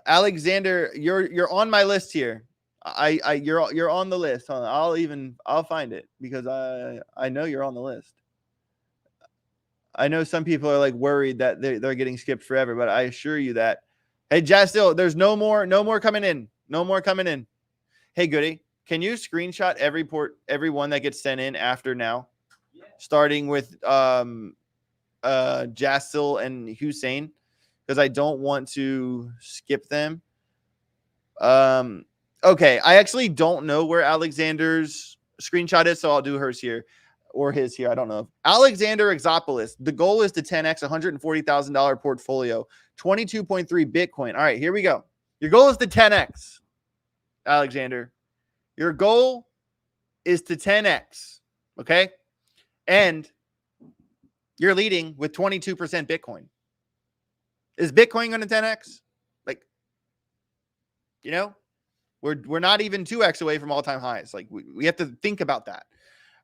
Alexander, you're on my list here. You're on the list. I'll find it because I know you're on the list. I know some people are like worried that they're getting skipped forever, but I assure you that. Hey, Jastill, there's no more coming in. No more coming in. Hey, Goody, can you screenshot every one that gets sent in after now? Yeah. Starting with Jastill and Hussein, because I don't want to skip them. Okay, I actually don't know where Alexander's screenshot is, so I'll do hers here. Or his here, I don't know. Alexander Exopoulos. The goal is to 10x $140,000 portfolio, 22.3 Bitcoin. All right, here we go. Your goal is to 10x, Alexander. Your goal is to 10x, okay? And you're leading with 22% Bitcoin. Is Bitcoin going to 10x? Like, we're not even 2x away from all-time highs. Like, we have to think about that.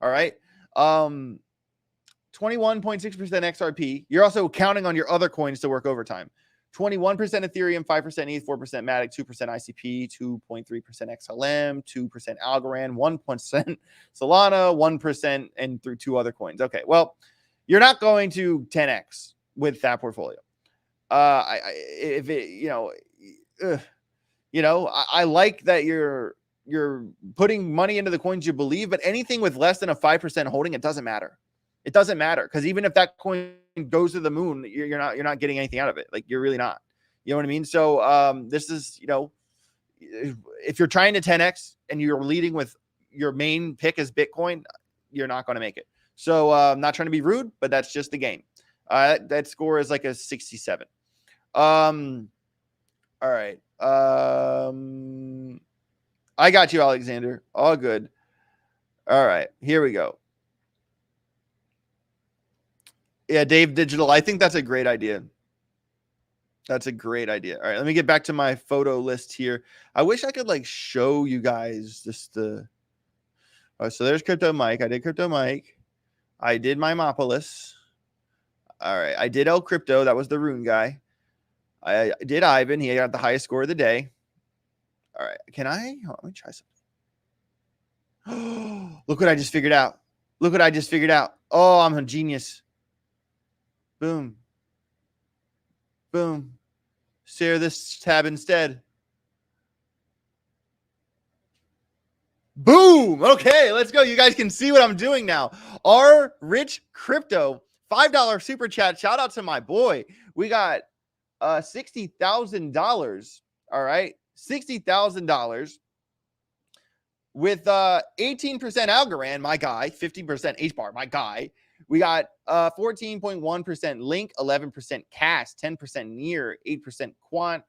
All right. 21.6% XRP. You're also counting on your other coins to work overtime. 21% Ethereum, 5% ETH, 4% Matic, 2% ICP, 2.3% XLM, 2% Algorand, 1% Solana, 1% and through 2 other coins. Okay, well, you're not going to 10x with that portfolio. I like that you're putting money into the coins you believe, but anything with less than a 5% holding, it doesn't matter. It doesn't matter because even if that coin goes to the moon, you're not getting anything out of it. Like, you're really not. You know what I mean? So this is, if you're trying to 10x and you're leading with your main pick as Bitcoin, you're not going to make it. So I'm not trying to be rude, but that's just the game. That score is like a 67. All right. I got you, Alexander. All good. All right, here we go. Yeah, Dave Digital. I think that's a great idea. That's a great idea. All right, let me get back to my photo list here. I wish I could like show you guys just the. Oh, so there's Crypto Mike. I did Crypto Mike. I did my Mopolis. All right. I did El Crypto. That was the Rune guy. I did Ivan. He got the highest score of the day. All right. Can I? Oh, let me try something. Look what I just figured out. Look what I just figured out. Oh, I'm a genius. Boom. Boom. Share this tab instead. Boom. Okay, let's go. You guys can see what I'm doing now. Our Rich Crypto $5 super chat. Shout out to my boy. We got $60,000. All right, $60,000 with 18% Algorand, my guy, 15% H-bar, my guy. We got 14.1% Link, 11% Cast, 10% Near, 8% Quant,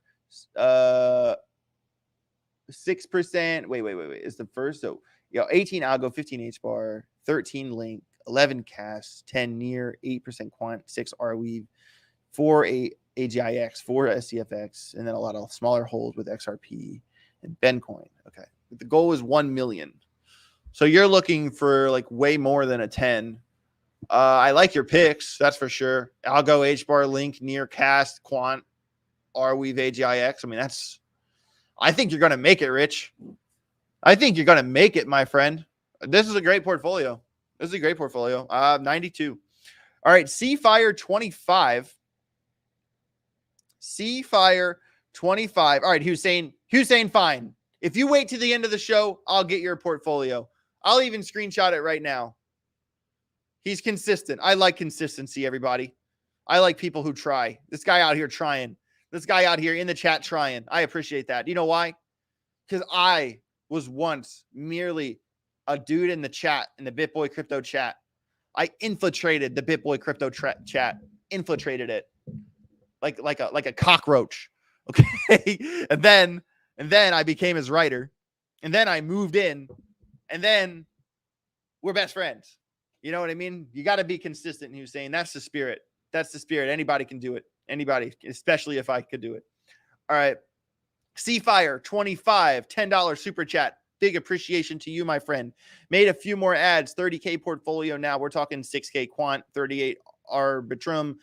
6%. Wait. It's the first. So, 18 Algo, 15 H-bar, 13 Link, 11 Cast, 10 Near, 8% Quant, 6 R-Weave, 4 AGIX, 4 SCFX, and then a lot of smaller holds with XRP and Bencoin. Okay. The goal is 1 million. So you're looking for like way more than a 10. I like your picks, that's for sure. Algo, H-bar, Link, Near, Cast, Quant, R-Weave, AGIX. I mean, I think you're going to make it, Rich. I think you're going to make it, my friend. This is a great portfolio. 92. All right, Seafire 25. Seafire 25. All right, Hussein, fine. If you wait to the end of the show, I'll get your portfolio. I'll even screenshot it right now. He's consistent. I like consistency, everybody. I like people who try. This guy out here trying. This guy out here in the chat trying. I appreciate that. You know why? Because I was once merely a dude in the chat, in the BitBoy Crypto chat. I infiltrated the BitBoy Crypto chat. Infiltrated it. Like a cockroach. Okay. And then I became his writer. And then I moved in. And then we're best friends. You know what I mean? You got to be consistent, Hussein. That's the spirit. That's the spirit. Anybody can do it. Anybody, especially if I could do it. All right. Seafire 25, $10 super chat. Big appreciation to you, my friend. Made a few more ads. 30K portfolio now. We're talking 6K Quant, 38 Arbitrum,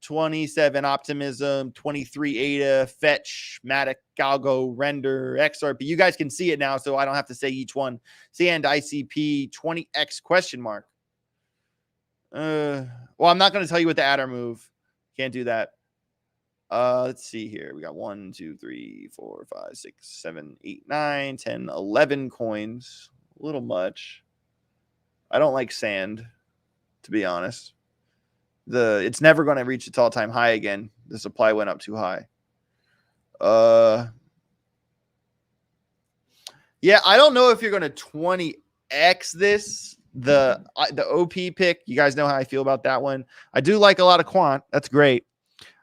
27 Optimism, 23 ADA, Fetch, Matic, Galgo, Render, XRP. You guys can see it now, so I don't have to say each one. Sand, ICP, 20X question mark. Well, I'm not going to tell you what the adder move. Can't do that. Let's see here. We got 1, 2, 3, 4, 5, 6, 7, 8, 9, 10, 11 coins. A little much. I don't like sand, to be honest. It's never going to reach its all-time high again. The supply went up too high. Yeah, I don't know if you're going to 20x this. The OP pick, you guys know how I feel about that one. I do like a lot of quant. That's great.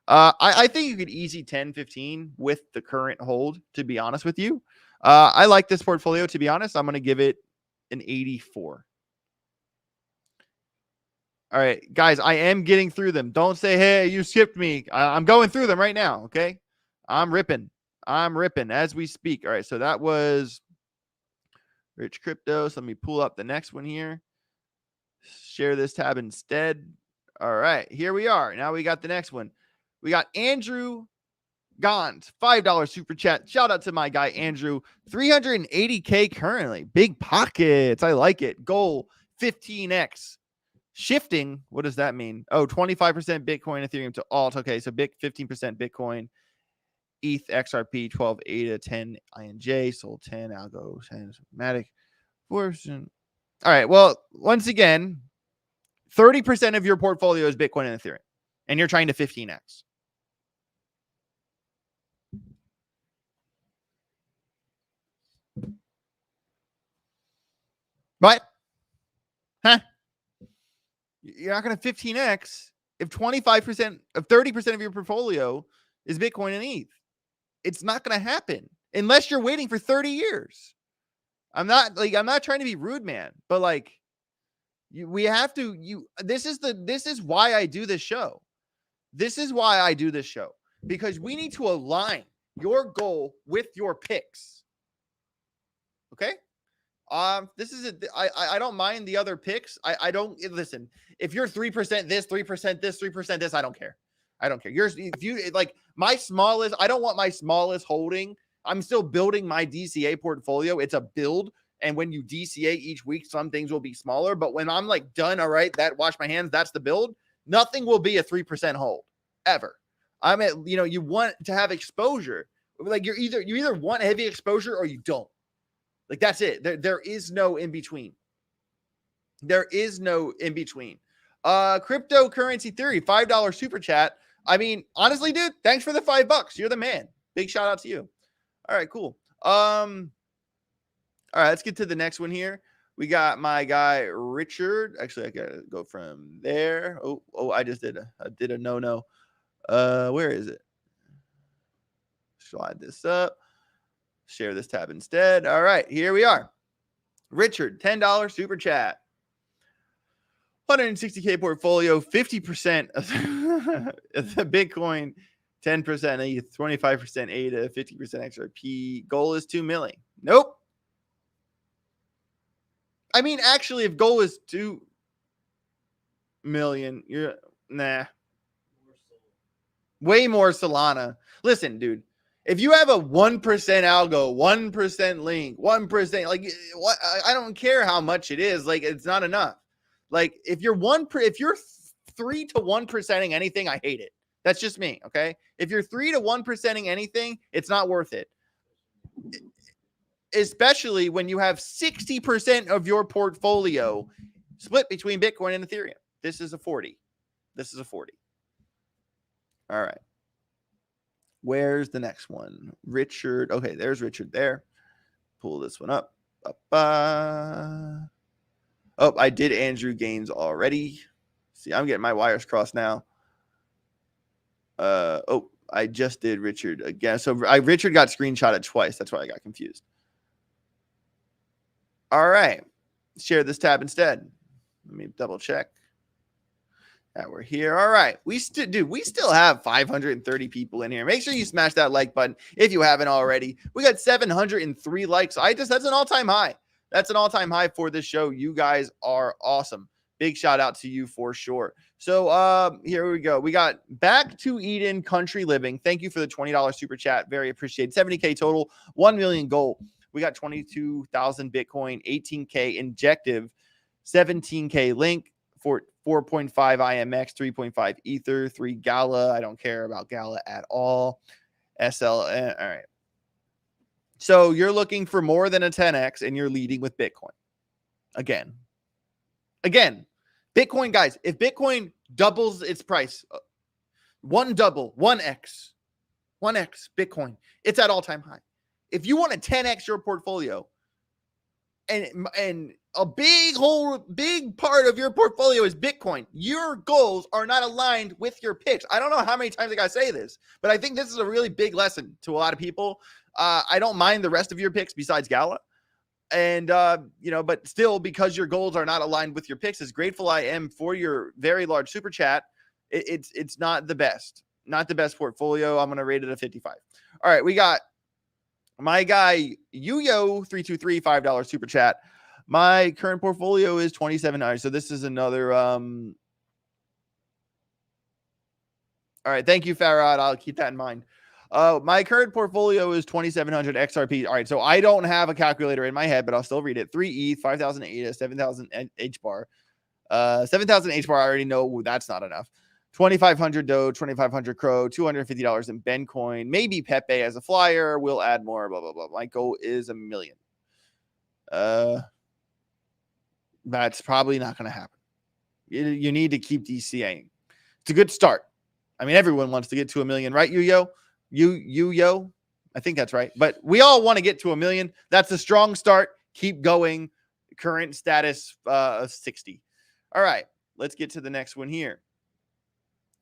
I think you could easy 10, 15 with the current hold, to be honest with you. I like this portfolio, to be honest. I'm going to give it an 84. All right, guys, I am getting through them. Don't say, hey, you skipped me. I'm going through them right now, okay? I'm ripping as we speak. All right, so that was Rich Crypto. So let me pull up the next one here. Share this tab instead. All right, here we are. Now we got the next one. We got Andrew Gont, $5 super chat. Shout out to my guy, Andrew. 380K currently. Big pockets. I like it. Goal, 15X. Shifting, what does that mean? Oh, 25% Bitcoin, Ethereum to alt. Okay, so 15% Bitcoin, ETH, XRP, 12 ADA, 10 INJ, sold 10, Algo, 10 Matic, 4%. All right, well, once again, 30% of your portfolio is Bitcoin and Ethereum, and you're trying to 15X. But, you're not going to 15X if 25% of 30% of your portfolio is Bitcoin and ETH. It's not going to happen unless you're waiting for 30 years. I'm not trying to be rude, man, but like this is why I do this show. This is why I do this show, because we need to align your goal with your picks. Okay? This is I don't mind the other picks. I don't listen. If you're 3% this, 3% this, 3% this, I don't care. I don't care. If you like my smallest, I don't want my smallest holding. I'm still building my DCA portfolio. It's a build. And when you DCA each week, some things will be smaller. But when I'm like done, all right, that wash my hands, that's the build. Nothing will be a 3% hold ever. I'm at, you want to have exposure. Like you either want heavy exposure or you don't. Like that's it. There is no in between. There is no in between. Cryptocurrency theory, $5 super chat. I mean, honestly, dude, thanks for the $5. You're the man. Big shout out to you. All right, cool. All right, let's get to the next one here. We got my guy Richard. Actually, I gotta go from there. Oh, I just did a no. Where is it? Slide this up. Share this tab instead. All right, here we are. Richard, $10 super chat. 160K portfolio, 50% of the Bitcoin, 10% ETH, 25% ADA, 50% XRP. Goal is 2 million. Nope. I mean, actually, if goal is 2 million, you're nah. Way more Solana. Listen, dude. If you have a 1% algo, 1% link, 1%, like what? I don't care how much it is. Like it's not enough. Like if you're 3 to 1%ing anything, I hate it. That's just me. Okay. If you're 3 to 1%ing anything, it's not worth it. Especially when you have 60% of your portfolio split between Bitcoin and Ethereum. This is a 40. All right. Where's the next one? Richard. Okay, there's Richard there. Pull this one up. Oh, I did Andrew Gaines already. See, I'm getting my wires crossed now. I just did Richard again. So Richard got screenshotted twice. That's why I got confused. All right. Share this tab instead. Let me double check that we're here. All right. We still have 530 people in here. Make sure you smash that like button if you haven't already. We got 703 likes. That's an all-time high. That's an all-time high for this show. You guys are awesome. Big shout out to you for sure. So here we go. We got Back to Eden Country Living. Thank you for the $20 super chat. Very appreciated. 70K total, 1 million goal. We got 22,000 Bitcoin, 18K injective, 17K link, 4.5 IMX, 3.5 Ether, 3 Gala. I don't care about Gala at all. SL. All right. So you're looking for more than a 10x and you're leading with Bitcoin. Again, Bitcoin, guys, if Bitcoin doubles its price, 1x Bitcoin, it's at all-time high. If you want to 10x your portfolio and a big part of your portfolio is Bitcoin, your goals are not aligned with your picks. I don't know how many times I gotta say this, but I think this is a really big lesson to a lot of people. I don't mind the rest of your picks besides Gala. And, but still, because your goals are not aligned with your picks, as grateful I am for your very large super chat, it's not the best portfolio. I'm going to rate it a 55. All right. We got my guy, Yuyo323, $5 super chat. My current portfolio is 2,700. So this is another, all right. Thank you, Farad. I'll keep that in mind. My current portfolio is 2,700 XRP. All right, so I don't have a calculator in my head, but I'll still read it. 3 ETH, 5,000 ADA, 7,000 H bar. 7,000 H bar, I already know that's not enough. 2,500 Doge, 2,500 Crow, $250 in Ben coin, maybe Pepe as a flyer. We'll add more, blah, blah, blah. My goal is 1 million. That's probably not going to happen. You need to keep DCAing. It's a good start. I mean, everyone wants to get to 1 million, right, Yo? Yo, I think that's right. But we all want to get to 1 million. That's a strong start. Keep going. Current status 60. All right, let's get to the next one here.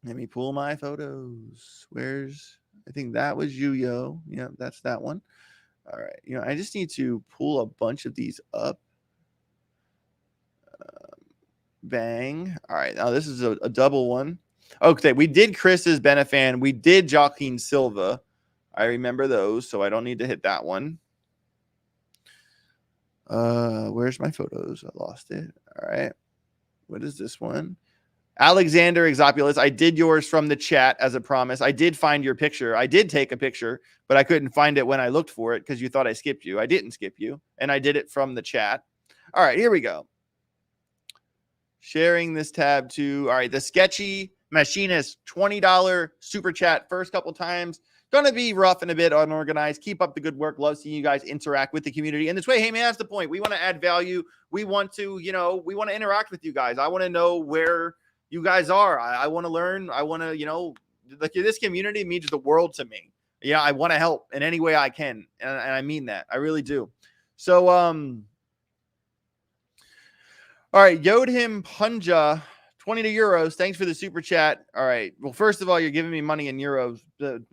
Let me pull my photos. I think that was Yo. Yeah, that's that one. All right. I just need to pull a bunch of these up. Bang. All right. Now this is a double one. Okay, we did Chris's Benefan. We did Joaquin Silva. I remember those, so I don't need to hit that one. Where's my photos? I lost it. All right. What is this one? Alexander Exopulus, I did yours from the chat as a promise. I did find your picture. I did take a picture, but I couldn't find it when I looked for it because you thought I skipped you. I didn't skip you, and I did it from the chat. All right, here we go. Sharing this tab to, all right, the Sketchy Machinist, $20 super chat first couple times. Going to be rough and a bit unorganized. Keep up the good work. Love seeing you guys interact with the community. And this way, hey, man, that's the point. We want to add value. We want to, we want to interact with you guys. I want to know where you guys are. I want to learn. I want to, like this community means the world to me. Yeah, I want to help in any way I can. And I mean that. I really do. So, all right, Yodhim Punja, 20 euros. Thanks for the super chat. All right. Well, first of all, you're giving me money in euros. The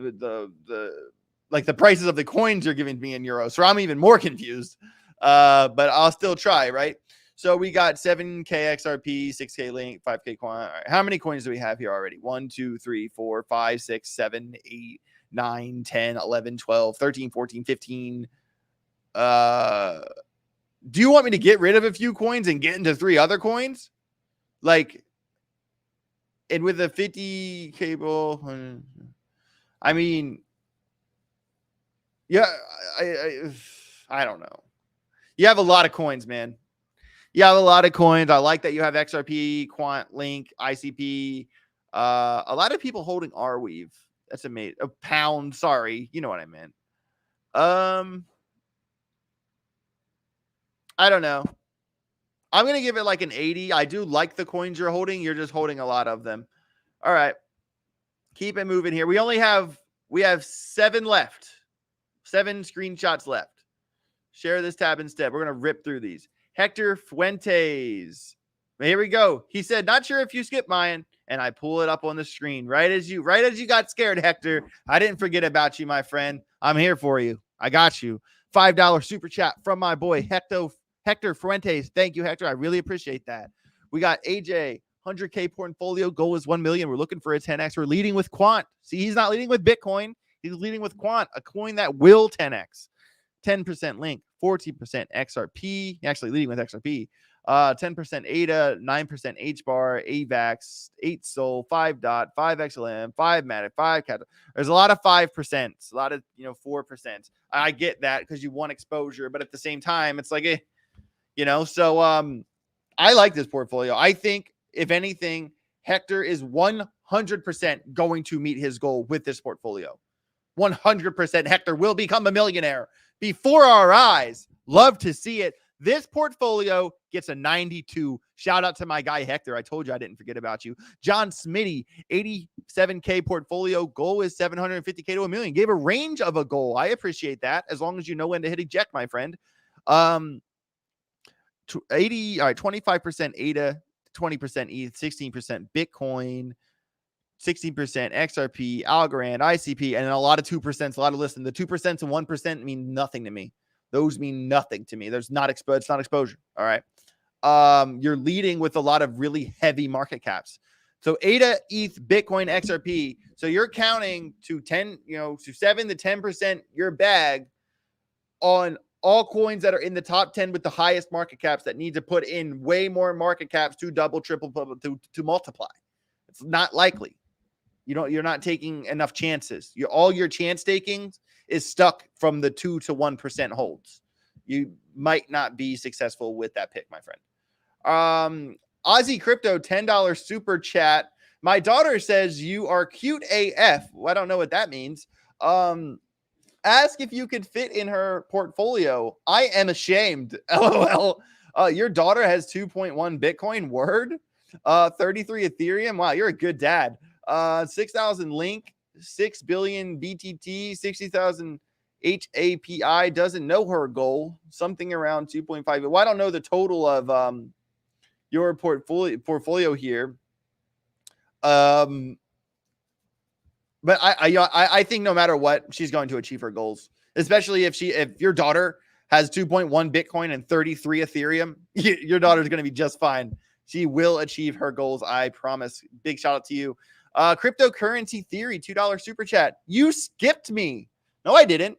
prices of the coins you're giving me in euros. So I'm even more confused. But I'll still try, right? So we got 7K XRP, 6K Link, 5K Quant. All right. How many coins do we have here already? 1, 2, 3, 4, 5, 6, 7, 8, 9, 10, 11, 12, 13, 14, 15. Do you want me to get rid of a few coins and get into 3 other coins? And with a 50 cable, I mean, yeah, I don't know. You have a lot of coins, man. You have a lot of coins. I like that you have XRP, Quant, Link, ICP. A lot of people holding Arweave. That's amazing. A pound. Sorry. You know what I meant. I don't know. I'm going to give it like an 80. I do like the coins you're holding. You're just holding a lot of them. All right. Keep it moving here. We have 7 left. 7 screenshots left. Share this tab instead. We're going to rip through these. Hector Fuentes. Here we go. He said, not sure if you skipped mine. And I pull it up on the screen right as you got scared, Hector. I didn't forget about you, my friend. I'm here for you. I got you. $5 super chat from my boy, Hector Fuentes. Thank you, Hector. I really appreciate that. We got AJ, 100K portfolio. Goal is 1 million. We're looking for a 10X. We're leading with Quant. See, he's not leading with Bitcoin. He's leading with Quant, a coin that will 10X. 10% Link, 14% XRP. Actually leading with XRP. 10% ADA, 9% HBAR, AVAX, 8 SOL, 5 DOT, 5 XLM, 5 Matic, 5 Cat. There's a lot of 5%, a lot of 4%. I get that because you want exposure, but at the same time, it's like so I like this portfolio. I think if anything, Hector is 100% going to meet his goal with this portfolio. 100% Hector will become a millionaire before our eyes. Love to see it. This portfolio gets a 92. Shout out to my guy, Hector. I told you I didn't forget about you. John Smitty, 87K portfolio. Goal is 750K to a million. Gave a range of a goal. I appreciate that. As long as you know when to hit eject, my friend. 25% ADA, 20% ETH, 16% Bitcoin, 16% XRP, Algorand, ICP, and a lot of 2%. A lot of listen. The 2% and 1% mean nothing to me. Those mean nothing to me. It's not exposure. All right. You're leading with a lot of really heavy market caps. So ADA, ETH, Bitcoin, XRP. So you're counting to 7 to 10% your bag on all coins that are in the top 10 with the highest market caps that need to put in way more market caps to double, triple, to multiply. It's not likely. You're not taking enough chances. All your chance taking is stuck from the 2 to 1% holds. You might not be successful with that pick, my friend. Aussie Crypto, $10 super chat. My daughter says you are cute AF. Well, I don't know what that means. Ask if you could fit in her portfolio. I am ashamed. LOL. Your daughter has 2.1 Bitcoin. Word. 33 Ethereum. Wow, you're a good dad. 6,000 Link, 6 billion BTT, 60,000 HAPI. Doesn't know her goal. Something around 2.5. Well, I don't know the total of your portfolio here. But I think no matter what, she's going to achieve her goals, especially if your daughter has 2.1 Bitcoin and 33 Ethereum, your daughter's going to be just fine. She will achieve her goals. I promise. Big shout out to you. Cryptocurrency Theory, $2 super chat. You skipped me. No, I didn't.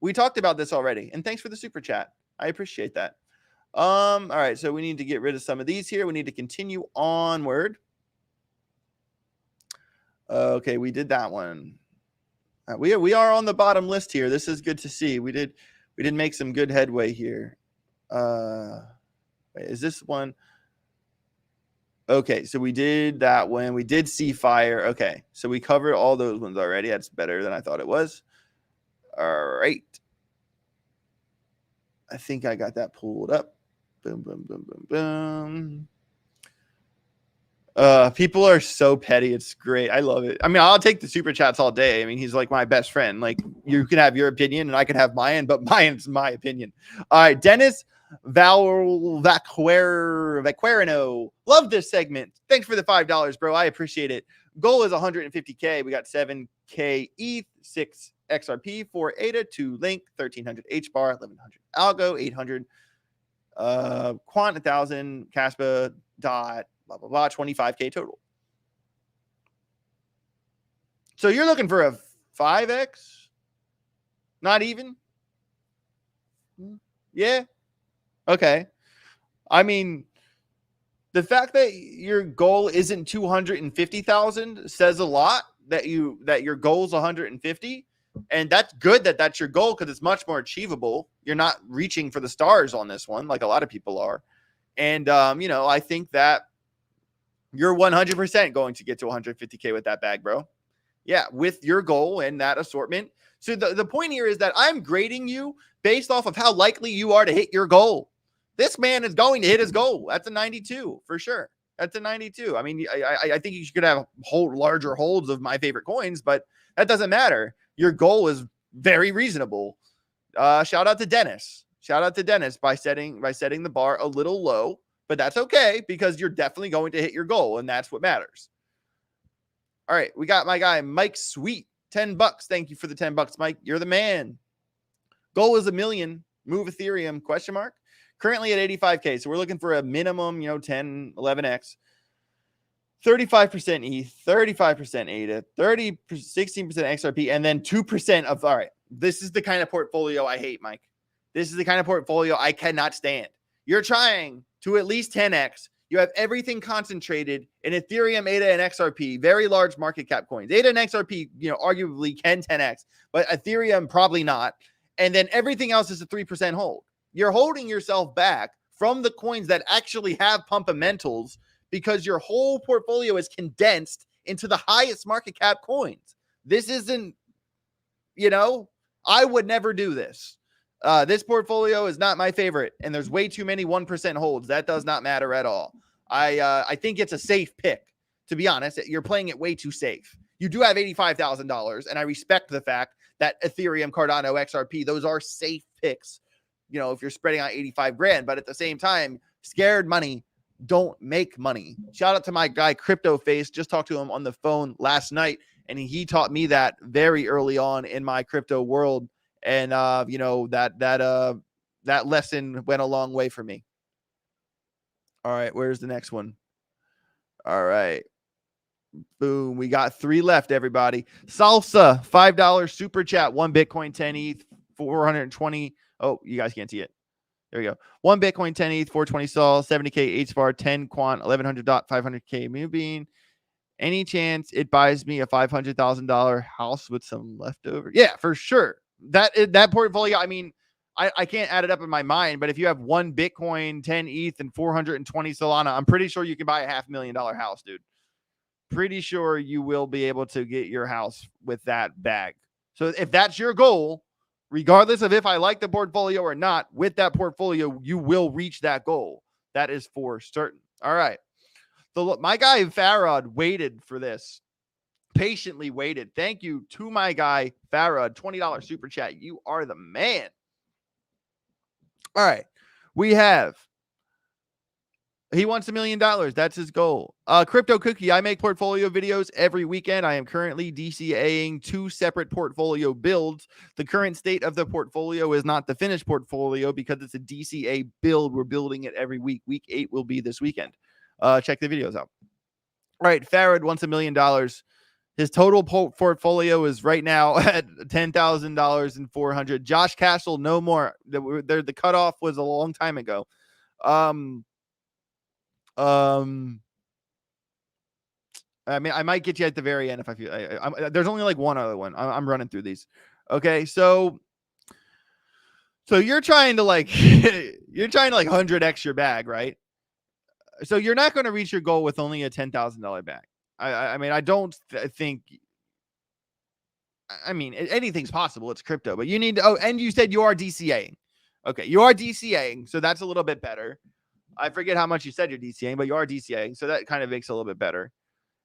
We talked about this already. And thanks for the super chat. I appreciate that. All right, so we need to get rid of some of these here. We need to continue onward. Okay, we did that one. We are on the bottom list here. This is good to see. We did make some good headway here. Wait, is this one? Okay, so we did that one. We did see fire. Okay, so we covered all those ones already. That's better than I thought it was. All right. I think I got that pulled up. Boom, boom, boom, boom, boom. People are so petty. It's great. I love it. I mean, I'll take the super chats all day. I mean, he's like my best friend. Like, you can have your opinion and I can have mine, but mine's my opinion. All right, Dennis Vaquerino. Love this segment. Thanks for the $5, bro. I appreciate it. Goal is 150K. We got 7K ETH, 6 XRP, 4 ADA, 2 Link, 1300 HBAR, 1100 Algo, 800 Quant, 1000 Caspa, dot, blah, blah, blah, 25K total. So you're looking for a 5X? Not even? Yeah. Okay. I mean, the fact that your goal isn't 250,000 says a lot. That your goal is 150, and that's good that that's your goal because it's much more achievable. You're not reaching for the stars on this one like a lot of people are, and I think that you're 100% going to get to 150K with that bag, bro. Yeah, with your goal and that assortment. So the point here is that I'm grading you based off of how likely you are to hit your goal. This man is going to hit his goal. That's a 92 for sure. That's a 92. I mean, I think you should have larger holds of my favorite coins, but that doesn't matter. Your goal is very reasonable. Shout out to Dennis. Shout out to Dennis by setting the bar a little low, but that's okay because you're definitely going to hit your goal, and that's what matters. All right, we got my guy Mike Sweet, $10. Thank you for the $10, Mike. You're the man. Goal is $1 million. Move Ethereum ? Currently at 85K, so we're looking for a minimum, 10, 11x. 35% ETH, 35% ADA, 16% XRP, and then 2% of. All right, this is the kind of portfolio I hate, Mike. This is the kind of portfolio I cannot stand. You're trying to at least 10x. You have everything concentrated in Ethereum, ADA, and XRP, very large market cap coins. ADA and XRP, arguably can 10x, but Ethereum probably not. And then everything else is a 3% hold. You're holding yourself back from the coins that actually have pumpamentals because your whole portfolio is condensed into the highest market cap coins. This isn't, I would never do this. This portfolio is not my favorite, and there's way too many 1% holds. That does not matter at all. I think it's a safe pick, to be honest. You're playing it way too safe. You do have $85,000, and I respect the fact that Ethereum, Cardano, XRP, those are safe picks. If you're spreading out 85 grand, but at the same time, scared money don't make money. Shout out to my guy Crypto Face. Just talked to him on the phone last night, and he taught me that very early on in my crypto world. And that lesson went a long way for me. All right, where's the next one? All right. Boom. We got 3 left, everybody. Salsa, $5 super chat, 1 Bitcoin, 10 ETH, 420. Oh, you guys can't see it. There we go. 1 Bitcoin, 10 ETH, 420 Sol, 70K HBAR, 10 Quant, 1100 dot, 500K Moonbeam. Any chance it buys me a $500,000 house with some leftover? Yeah, for sure. That portfolio, I mean, I can't add it up in my mind, but if you have 1 Bitcoin, 10 ETH, and 420 Solana, I'm pretty sure you can buy a $500,000 house, dude. Pretty sure you will be able to get your house with that bag. So if that's your goal, regardless of if I like the portfolio or not, with that portfolio, you will reach that goal. That is for certain. All right. My guy Farad waited for this. Patiently waited. Thank you to my guy Farad. $20 super chat. You are the man. All right. We have. He wants $1 million. That's his goal. Crypto Cookie. I make portfolio videos every weekend. I am currently DCAing 2 separate portfolio builds. The current state of the portfolio is not the finished portfolio because it's a DCA build. We're building it every week. Week 8 will be this weekend. Check the videos out. All right. Farad wants $1 million. His total portfolio is right now at $10,400. Josh Castle, no more. The cutoff was a long time ago. I mean, I might get you at the very end if I feel. There's only like one other one. I'm running through these. Okay, so you're trying to like 100x your bag, right? So you're not going to reach your goal with only a $10,000 bag. I mean, I don't think. I mean, anything's possible. It's crypto, but you need to. Oh, and you said you are DCAing. Okay, you are DCAing, so that's a little bit better. I forget how much you said you're DCAing, but you are DCAing, so that kind of makes it a little bit better.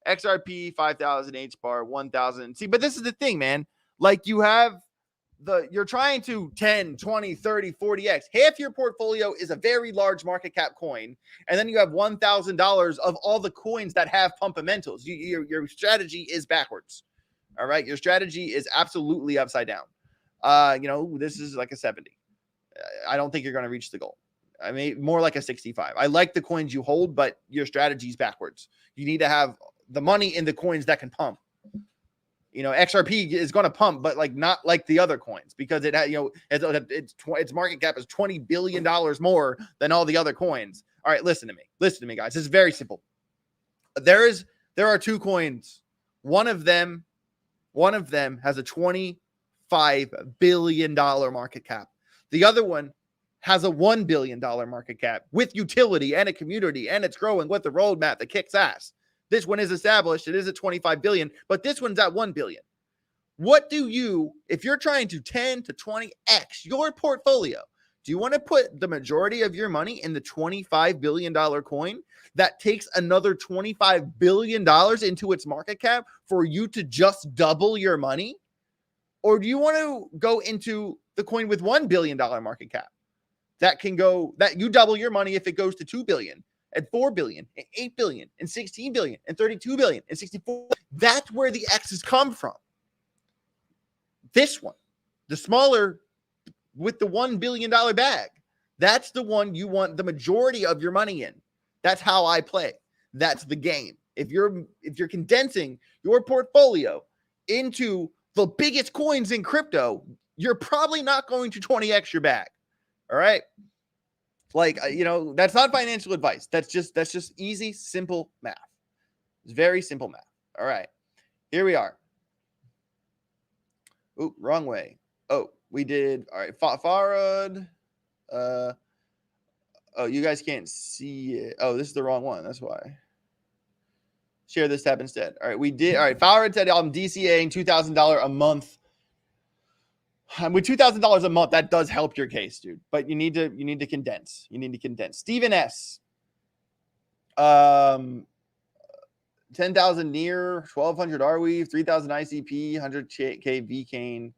XRP 5,000, H bar 1,000. See, but this is the thing, man. Like you're trying to 10, 20, 30, 40x. Half your portfolio is a very large market cap coin, and then you have $1,000 of all the coins that have pumpamentals. Your strategy is backwards. All right, your strategy is absolutely upside down. This is like a 70. I don't think you're going to reach the goal. I mean, more like a 65. I like the coins you hold, but your strategy is backwards. You need to have the money in the coins that can pump. XRP is going to pump, but like not like the other coins because it had, its market cap is $20 billion more than all the other coins. All right, listen to me, guys. This is very simple. There are two coins. One of them has a $25 billion market cap. The other one has a $1 billion market cap with utility and a community, and it's growing with a roadmap that kicks ass. This one is established. It is at 25 billion, but this one's at 1 billion. What do you, if you're trying to 10 to 20x your portfolio, do you want to put the majority of your money in the $25 billion coin that takes another $25 billion into its market cap for you to just double your money? Or do you want to go into the coin with $1 billion market cap that you double your money if it goes to 2 billion? At 4 billion, and 8 billion, and 16 billion, and 32 billion, and 64. That's where the X's come from. This one, the smaller with the $1 billion bag, that's the one you want the majority of your money in. That's how I play. That's the game. If you're condensing your portfolio into the biggest coins in crypto, you're probably not going to 20x your bag. All right. Like, that's not financial advice. That's just easy, simple math. It's very simple math. All right, here we are. Oh, wrong way. Oh, we did. All right, Farad. Oh, you guys can't see it. Oh, this is the wrong one. That's why. Share this tab instead. All right, we did. All right, Farad said I'm DCAing $2,000 a month. With $2,000 a month, that does help your case, dude. But you need to condense. You need to condense. Stephen S. 10,000 near, 1,200 Arweave, 3,000 ICP, 100K VCane.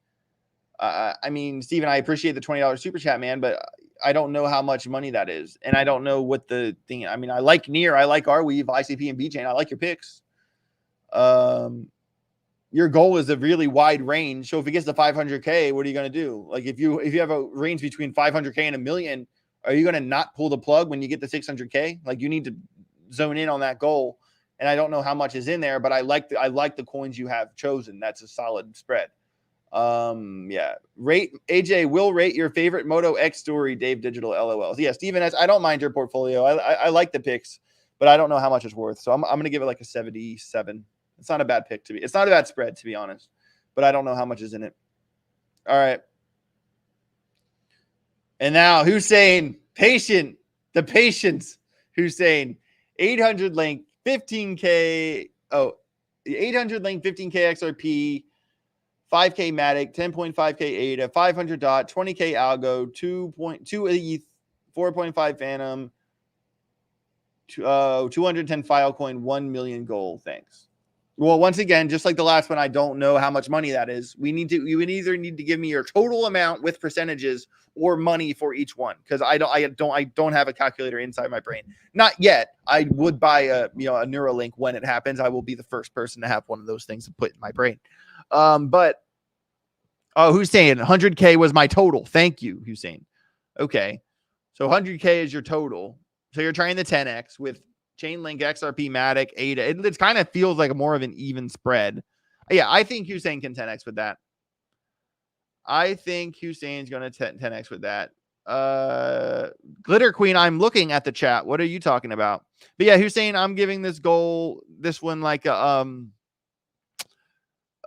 I mean, Stephen, I appreciate the $20 super chat, man, but I don't know how much money that is, and I don't know what the thing. I mean, I like near, I like Arweave, ICP, and VCane. I like your picks. Your goal is a really wide range. So if it gets to 500K, what are you going to do? Like if you have a range between 500K and $1 million, are you going to not pull the plug when you get to 600K? Like you need to zone in on that goal. And I don't know how much is in there, but I like the coins you have chosen. That's a solid spread. Yeah. AJ will rate your favorite Moto X story, Dave Digital LOL. Yeah, Steven, I don't mind your portfolio. I like the picks, but I don't know how much it's worth. So I'm going to give it like a 77. It's not a bad pick to be. It's not a bad spread, to be honest, but I don't know how much is in it. All right. And now Hussein, the patience, Hussein, 800 link, 15K. Oh, 800 link, 15K XRP, 5K Matic, 10.5K ADA, 500 DOT, 20K Algo, 2.2 ETH, 4.5 Phantom, 210 Filecoin, 1 million gold. Thanks. Well, once again, just like the last one, I don't know how much money that is. You would either need to give me your total amount with percentages or money for each one, because I don't have a calculator inside my brain. Not yet. I would buy a Neuralink when it happens. I will be the first person to have one of those things to put in my brain. But Hussein, 100K was my total. Thank you, Hussein. Okay, so 100K is your total. So you're trying the 10x with Chainlink, XRP, Matic, ADA. It kind of feels like more of an even spread. Yeah, I think Hussein can 10x with that. I think Hussein's going to 10x with that. Glitter Queen, I'm looking at the chat. What are you talking about? But yeah, Hussein, I'm giving this one like a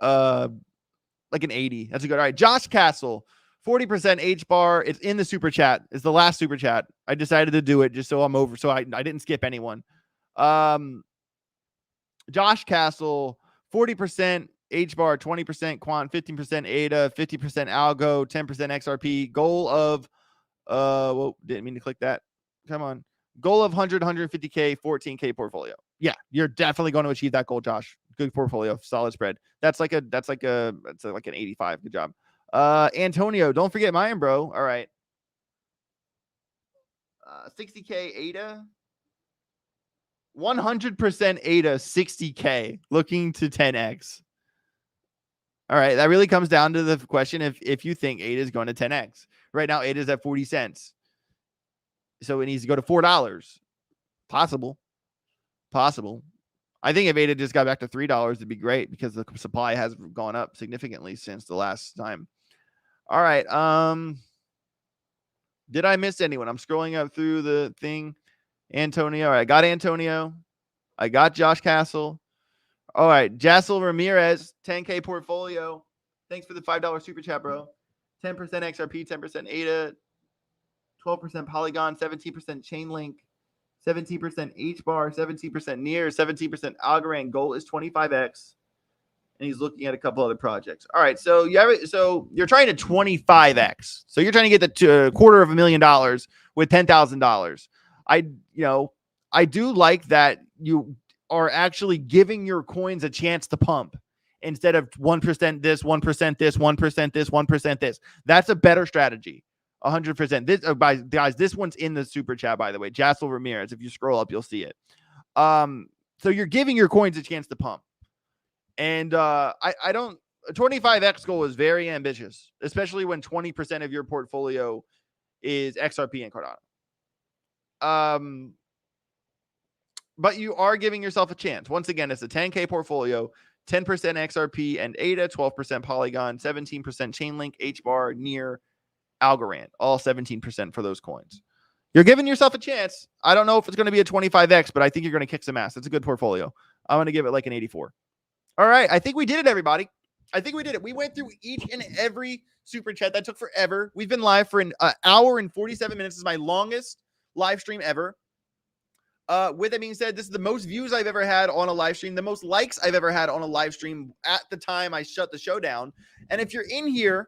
like an 80. That's a good. All right, Josh Castle, 40% H bar. It's in the super chat. It's the last super chat. I decided to do it just so I'm over. So I didn't skip anyone. Josh Castle, 40% H bar, 20% quant, 15% ADA, 50% algo, 10% XRP. Goal of well, didn't mean to click that. Come on. Goal of 100, 150K, 14K portfolio. Yeah, you're definitely going to achieve that goal, Josh. Good portfolio, solid spread. That's like an 85. Good job. Antonio, don't forget mine, bro. All right. 60K ADA. 100% ADA, 60K, looking to 10x. All right, that really comes down to the question if you think ADA is going to 10x. Right now, ADA is at 40 cents. So it needs to go to $4. Possible. I think if ADA just got back to $3, it'd be great because the supply has gone up significantly since the last time. All right. Did I miss anyone? I'm scrolling up through the thing. Antonio. All right, I got Antonio. I got Josh Castle. All right, Jassel Ramirez, 10K portfolio. Thanks for the $5 super chat, bro. 10% XRP, 10% ADA, 12% Polygon, 17% Chainlink, 17% H-bar, 17% Near, 17% Algorand. Goal is 25x. And he's looking at a couple other projects. All right, so you're trying to 25x. So you're trying to get the $250,000 with $10,000. I do like that you are actually giving your coins a chance to pump instead of 1% this, 1% this, 1% this, 1% this. That's a better strategy. 100%. This guys, this one's in the super chat, by the way. Jassel Ramirez. If you scroll up, you'll see it. So you're giving your coins a chance to pump. And I don't. A 25x goal is very ambitious, especially when 20% of your portfolio is XRP and Cardano. But you are giving yourself a chance. Once again, it's a 10K portfolio, 10% XRP and ADA, 12% Polygon, 17% Chainlink, HBAR, Near, Algorand, all 17% for those coins. You're giving yourself a chance. I don't know if it's going to be a 25x, but I think you're going to kick some ass. It's a good portfolio. I'm going to give it like an 84. All right. I think we did it, everybody. I think we did it. We went through each and every super chat. That took forever. We've been live for an hour and 47 minutes. This is my longest live stream ever. With that being said, this is the most views I've ever had on a live stream, the most likes I've ever had on a live stream at the time I shut the show down. And if you're in here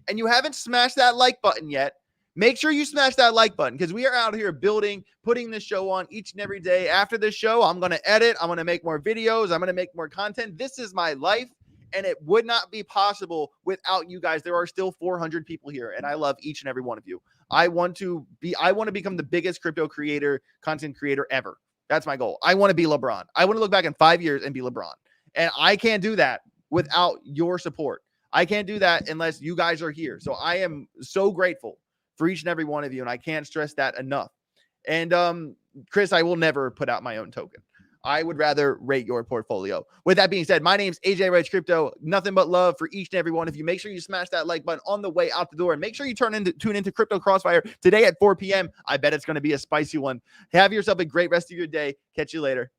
and you haven't smashed that like button yet, make sure you smash that like button because we are out here building, putting this show on each and every day. After this show, I'm going to edit. I'm going to make more videos. I'm going to make more content. This is my life. And it would not be possible without you guys. There are still 400 people here, and I love each and every one of you. I want to become the biggest crypto content creator ever. That's my goal. I want to be LeBron. I want to look back in 5 years and be LeBron. And I can't do that without your support. I can't do that unless you guys are here. So I am so grateful for each and every one of you, and I can't stress that enough. And Chris, I will never put out my own token. I would rather rate your portfolio. With that being said, my name's AJ Rich Crypto. Nothing but love for each and every one of you. Make sure you smash that like button on the way out the door. And make sure you tune into Crypto Crossfire today at 4 p.m. I bet it's going to be a spicy one. Have yourself a great rest of your day. Catch you later.